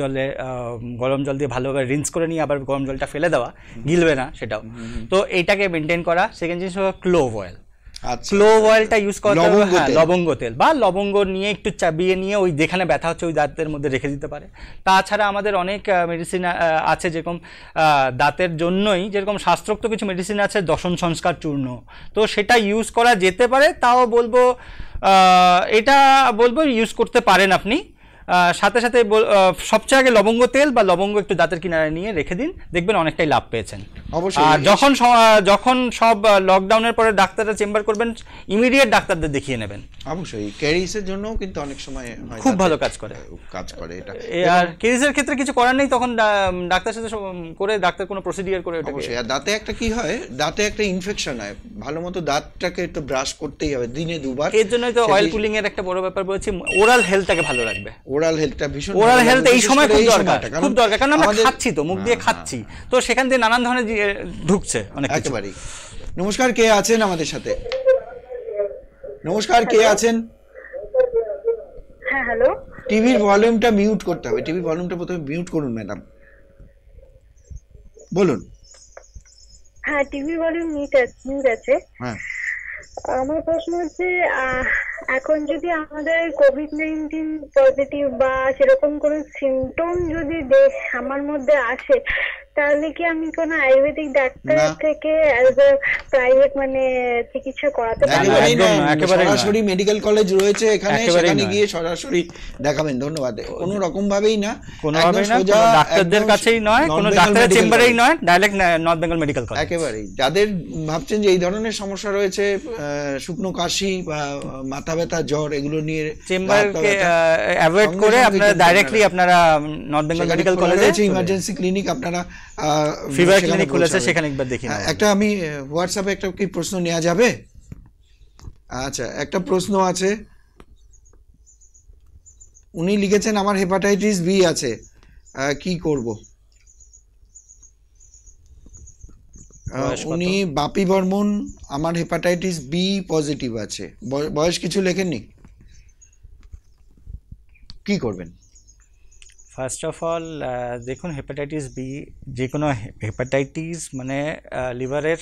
জল দিয়ে ভালোভাবে রিন্স করে নিয়ে আবার গরম জলটা ফেলে দেওয়া, গিলবে না সেটাও। তো এইটাকে মেনটেন করা। সেকেন্ড জিনিস হলো ক্লোভ অয়েল। ক্লোভ অয়েলটা ইউজ করতে হবে, লবঙ্গ তেল বা লবঙ্গ নিয়ে একটু চাবিয়ে নিয়ে ওই যেখানে ব্যথা হচ্ছে ওই দাঁতের মধ্যে রেখে দিতে পারে। তাছাড়া আমাদের অনেক মেডিসিন আছে, যেরকম দাঁতের জন্যই যেরকম শাস্ত্রোক্ত কিছু মেডিসিন আছে, দশন সংস্কার চূর্ণ, তো সেটা ইউজ করা যেতে পারে। তাও বলবো ইউজ করতে পারেন আপনি। সাথে সাথে সবচেয়ে আগে লবঙ্গ তেল বা লবঙ্গ একটু দাঁতের কিনারে নিয়ে রেখে দিন, দেখবেন অনেকটাই লাভ পেয়েছেন। আর যখন সব লকডাউনের পরে ডাক্তাররা চেম্বার করবেন, ইমিডিয়েট ডাক্তারদের দেখিয়ে নেবেন। অবশ্যই ক্যারিসের জন্য কিন্তু অনেক সময় খুব ভালো কাজ করে এটা। আর ক্যারিসের ক্ষেত্রে কিছু করার নেই, তখন ডাক্তারের সাথে করে ডাক্তার কোনো প্রসিডিউর করে ওটাকে। অবশ্যই। আর দাঁতে একটা কি হয়, দাঁতে একটা ইনফেকশন হয়, ভালো মতো দাঁতটাকে একটু ব্রাশ করতেই হবে দিনে 2 বার। এর জন্যই তো অয়েল পুলিং এর একটা বড় ব্যাপার বলেছি, ওরাল হেলথটাকে ভালো রাখবে। ওরাল হেলথটা ভীষণ, ওরাল হেলথ এই সময় খুব দরকার, কারণ আমরা খাচ্ছি তো, মুখ দিয়ে খাচ্ছি, তো সেখান থেকে নানান ধরনের ঢুকছে অনেক কিছু। একেবারেই। নমস্কার, কে আছেন আমাদের সাথে? নমস্কার, কে আছেন? হ্যাঁ হ্যালো, টিভির ভলিউমটা মিউট করতে হবে, টিভির ভলিউমটা প্রথমে মিউট করুন ম্যাডাম, বলুন। হ্যাঁ টিভি ভলিউম মিউট আছে। হ্যাঁ, আমার প্রশ্ন হচ্ছে এখন যদি আমাদের কোভিড-19 পজিটিভ বা সেরকম কোনো সিমটম যদি আমার মধ্যে আসে, তাহলে কি আমি কোনো আয়ুর্বেদিক ডাক্তার থেকে অ্যাজ এ প্রাইভেট মানে চিকিৎসা করাতে পারি? সরাসরি মেডিকেল কলেজ রয়েছে এখানে, সেখানে গিয়ে সরাসরি দেখাবেন। ধন্যবাদ। কোনো রকম ভাবেই না, ডাক্তারদের কাছেই নয়, কোনো ডাক্তারের চেম্বারেই নয়, direct north Bengal medical college. একেবারেই যাদের ভাবছেন যে এই ধরনের সমস্যা রয়েছে, শুকনো কাশি বা মাথা ব্যথা, জ্বর, এগুলো নিয়ে চেম্বারকে অ্যাভয়েড করে আপনারা ডাইরেক্টলি আপনারা নর্থ বেঙ্গল মেডিকেল কলেজে ইমার্জেন্সি ক্লিনিক, আপনারা ফিভার ক্লিনিক খুলেছে, সেখানে একবার দেখি। একটা আমি হোয়াটসঅ্যাপে একটা কি প্রশ্ন নেওয়া যাবে? আচ্ছা, একটা প্রশ্ন আছে, উনি লিখেছেন আমার হেপাটাইটিস বি আছে, কি করব? উনি বাপি বর্মন, আমার হেপাটাইটিস বি পজিটিভ আছে, বয়স কিছু লেখেননি, কি করবেন? ফার্স্ট অফ অল দেখুন, হেপাটাইটিস বি যে কোনো হেপাটাইটিস মানে লিভারের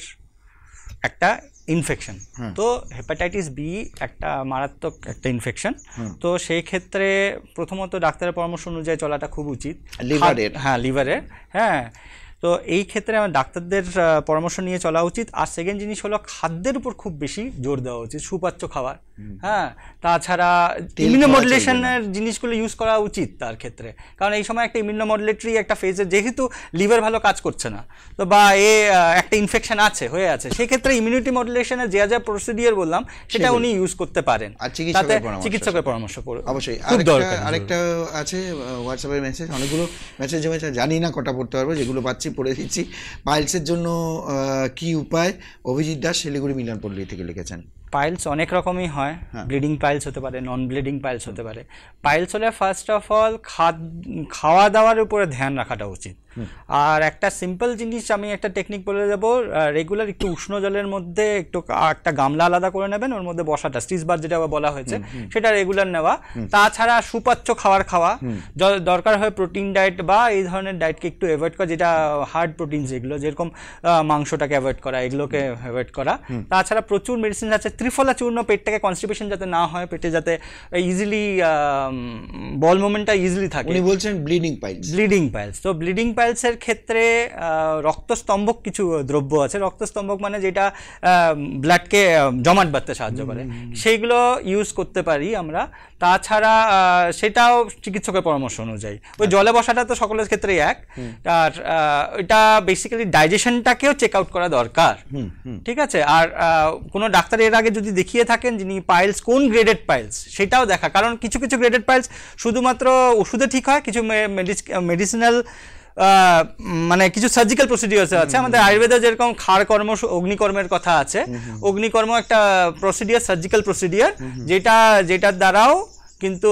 একটা ইনফেকশন। তো হেপাটাইটিস বি একটা মারাত্মক একটা ইনফেকশন। তো সেই ক্ষেত্রে প্রথমত ডাক্তারের পরামর্শ অনুযায়ী চলাটা খুব উচিত লিভারের। হ্যাঁ, লিভারের। হ্যাঁ, তো এই ক্ষেত্রে আমার ডাক্তারদের পরামর্শ নিয়ে চলা উচিত। আর সেকেন্ড জিনিস হলো খাদ্যের উপর খুব বেশি জোর দেওয়া উচিত, সুপাচ্য খাবার। হ্যাঁ, তাছাড়া ইমিউনোমডুলেশনের জিনিসগুলো ইউজ করা উচিত তার ক্ষেত্রে, কারণ এই সময় একটা ইমিউনোমডুলেটরি একটা ফেজে, যেহেতু লিভার ভালো কাজ করছে না, তো বা একটা ইনফেকশন হয়ে আছে, সেক্ষেত্রে ইমিউনিটি মডুলেশনের যে যা প্রসিডিওর বললাম সেটা উনি ইউজ করতে পারেন। আর চিকিৎসকের পরামর্শ অবশ্যই। আরেকটা আছে হোয়াটসঅ্যাপের মেসেজ, অনেকগুলো মেসেজ জানি না কটা পড়তে পারবো, যেগুলো পাচ্ছি পড়ে দিচ্ছি। পাইলসের জন্য কি উপায়? অভিজিৎ দাস, শিলিগুড়ি মিলনপল্লী থেকে লিখেছেন। পাইলস অনেক রকমই হয়, ব্লিডিং পাইলস হতে পারে, নন ব্লিডিং পাইলস হতে পারে। পাইলস হলে ফার্স্ট অফ অল খাওয়া দাওয়ার উপরে ধ্যান রাখাটা উচিত। আর একটা সিম্পল জিনিস, আমি একটা টেকনিক বলে দেবো, রেগুলার একটু উষ্ণ জলের মধ্যে একটা গামলা আলাদা করে নেবেন, ওর মধ্যে বসাটা, স্টিচ বার যেটা বলা হয়েছে, সেটা রেগুলার নেওয়া। তাছাড়া সুপাচ্য খাওয়া, দরকার হয় প্রোটিন ডায়েট বা এই ধরনের ডায়েটকে একটু অ্যাভয়েড করা, যেটা হার্ড প্রোটিন, যেগুলো যেরকম মাংসটাকে অ্যাভয়েড করা, এগুলোকে অ্যাভয়েড করা। তাছাড়া প্রচুর মেডিসিন আছে, ত্রিফলা চূর্ণ, পেটটাকে কনস্টিপেশন যাতে না হয়, পেটে যাতে ইজিলি বল মুভমেন্টটা ইজিলি থাকে। উনি বলছেন ব্লিডিং পাইলস। তো ব্লিডিং পাইলসের ক্ষেত্রে রক্তস্তম্ভক কিছু দ্রব্য আছে, রক্তস্তম্ভক মানে যেটা ব্লাডকে জমাট বাঁধতে সাহায্য করে, সেইগুলো ইউজ করতে পারি আমরা। তাছাড়া সেটাও চিকিৎসকের পরামর্শ অনুযায়ী, ওই জলে বসাটা তো সকলের ক্ষেত্রেই এক। আর এটা বেসিক্যালি ডাইজেশনটাকেও চেক আউট করা দরকার, ঠিক আছে। আর কোনো ডাক্তার এর আগে যদি দেখিয়ে থাকেন যিনি পাইলস কোন গ্রেডেড পাইলস, সেটাও দেখা, কারণ কিছু কিছু গ্রেডেড পাইলস শুধুমাত্র ওষুধে ঠিক হয়, কিছু মেডিসিনাল মানে কিছু সার্জিক্যাল প্রসিডিওর আছে। আমাদের আয়ুর্বেদে যেরকম খাড় কর্ম, অগ্নিকর্মের কথা আছে, অগ্নিকর্ম একটা প্রসিডিওর, সার্জিক্যাল প্রসিডিওর, যেটার দ্বারাও কিন্তু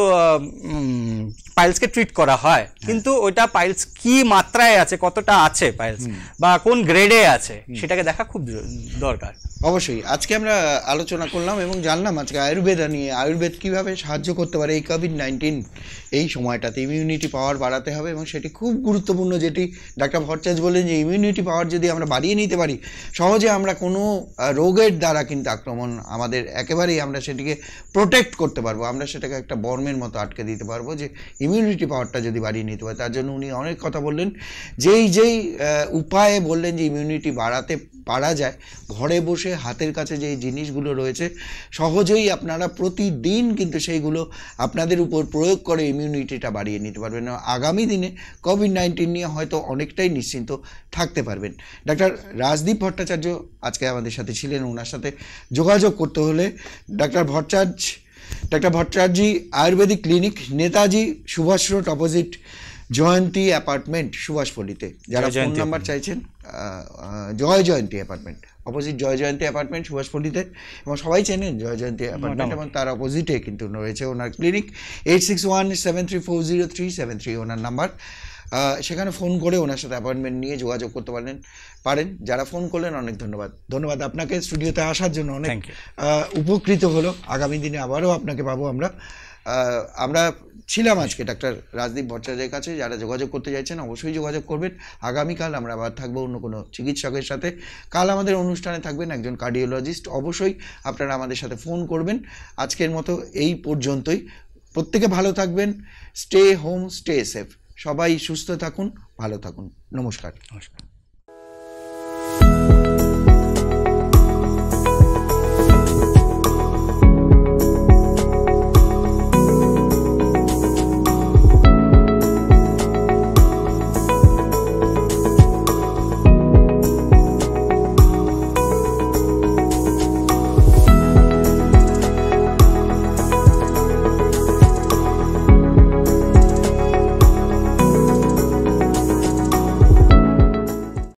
পাইলসকে ট্রিট করা হয়। কিন্তু ওইটা পাইলস কি মাত্রায় আছে, কতটা আছে পাইলস, বা কোন গ্রেডে আছে, সেটাকে দেখা খুব দরকার। অবশ্যই আজকে আমরা আলোচনা করলাম এবং জানলাম আজকে আয়ুর্বেদ নিয়ে, আয়ুর্বেদ কিভাবে সাহায্য করতে পারে এই কোভিড-19 এই সময়টাতে। ইমিউনিটি পাওয়ার বাড়াতে হবে এবং সেটি খুব গুরুত্বপূর্ণ, যেটি ডাক্তার ভট্টাচার্য বলেন যে ইমিউনিটি পাওয়ার যদি আমরা বাড়িয়ে নিতে পারি, সহজে আমরা কোনো রোগের দ্বারা কিন্তু আক্রমণ আমাদের একেবারেই আমরা সেটিকে প্রোটেক্ট করতে পারবো, আমরা সেটাকে একটা বর্মের মতো আটকে দিতে পারবো, যে ইমিউনিটি পাওয়ারটা যদি বাড়িয়ে নিতে পারে। তার জন্য উনি অনেক কথা বললেন, যেই উপায়ে বললেন যে ইমিউনিটি বাড়াতে পারা যায়, ঘরে বসে হাতের কাছে যে জিনিসগুলো রয়েছে সহজেই আপনারা প্রতিদিন কিন্তু সেইগুলো আপনাদের উপর প্রয়োগ করে ইমিউনিটিটা বাড়িয়ে নিতে পারবেন। আগামী দিনে কোভিড-19 নিয়ে হয়তো অনেকটাই নিশ্চিন্ত থাকতে পারবেন। ডাক্তার রাজদীপ ভট্টাচার্য আজকে আমাদের সাথে ছিলেন। ওনার সাথে যোগাযোগ করতে হলে ডাক্তার Bhattacharya ayurvedic clinic, Netaji Subhash road, opposite Jayanti apartment, সুভাষপল্লীতে। যারা ফোন নাম্বার চাইছেন, Jayanti apartment, opposite Jayanti apartment, সুভাষপল্লীতে, এবং সবাই চেনেন জয়ন্তী অ্যাপার্টমেন্ট, এবং তার অপোজিটে কিন্তু রয়েছে ওনার ক্লিনিক। 8617340373 ওনার নাম্বার। সেখানে ফোন করে ওনার সাথে অ্যাপয়েন্টমেন্ট নিয়ে যোগাযোগ করতে পারেন। যারা ফোন করলেন অনেক ধন্যবাদ আপনাকে স্টুডিওতে আসার জন্য, অনেক উপকৃত হলো। আগামী দিনে আবারও আপনাকে পাবো আমরা ছিলাম আজকে ডাক্তার রাজদীপ ভট্টাচার্যের কাছে। যারা যোগাযোগ করতে চাইছেন অবশ্যই যোগাযোগ করবেন। আগামীকাল আমরা আবার থাকবো অন্য কোনো চিকিৎসকের সাথে। কাল আমাদের অনুষ্ঠানে থাকবেন একজন কার্ডিওলজিস্ট। অবশ্যই আপনারা আমাদের সাথে ফোন করবেন। আজকের মতো এই পর্যন্তই। প্রত্যেকে ভালো থাকবেন। Stay home, stay safe. সবাই সুস্থ থাকুন, ভালো থাকুন। নমস্কার।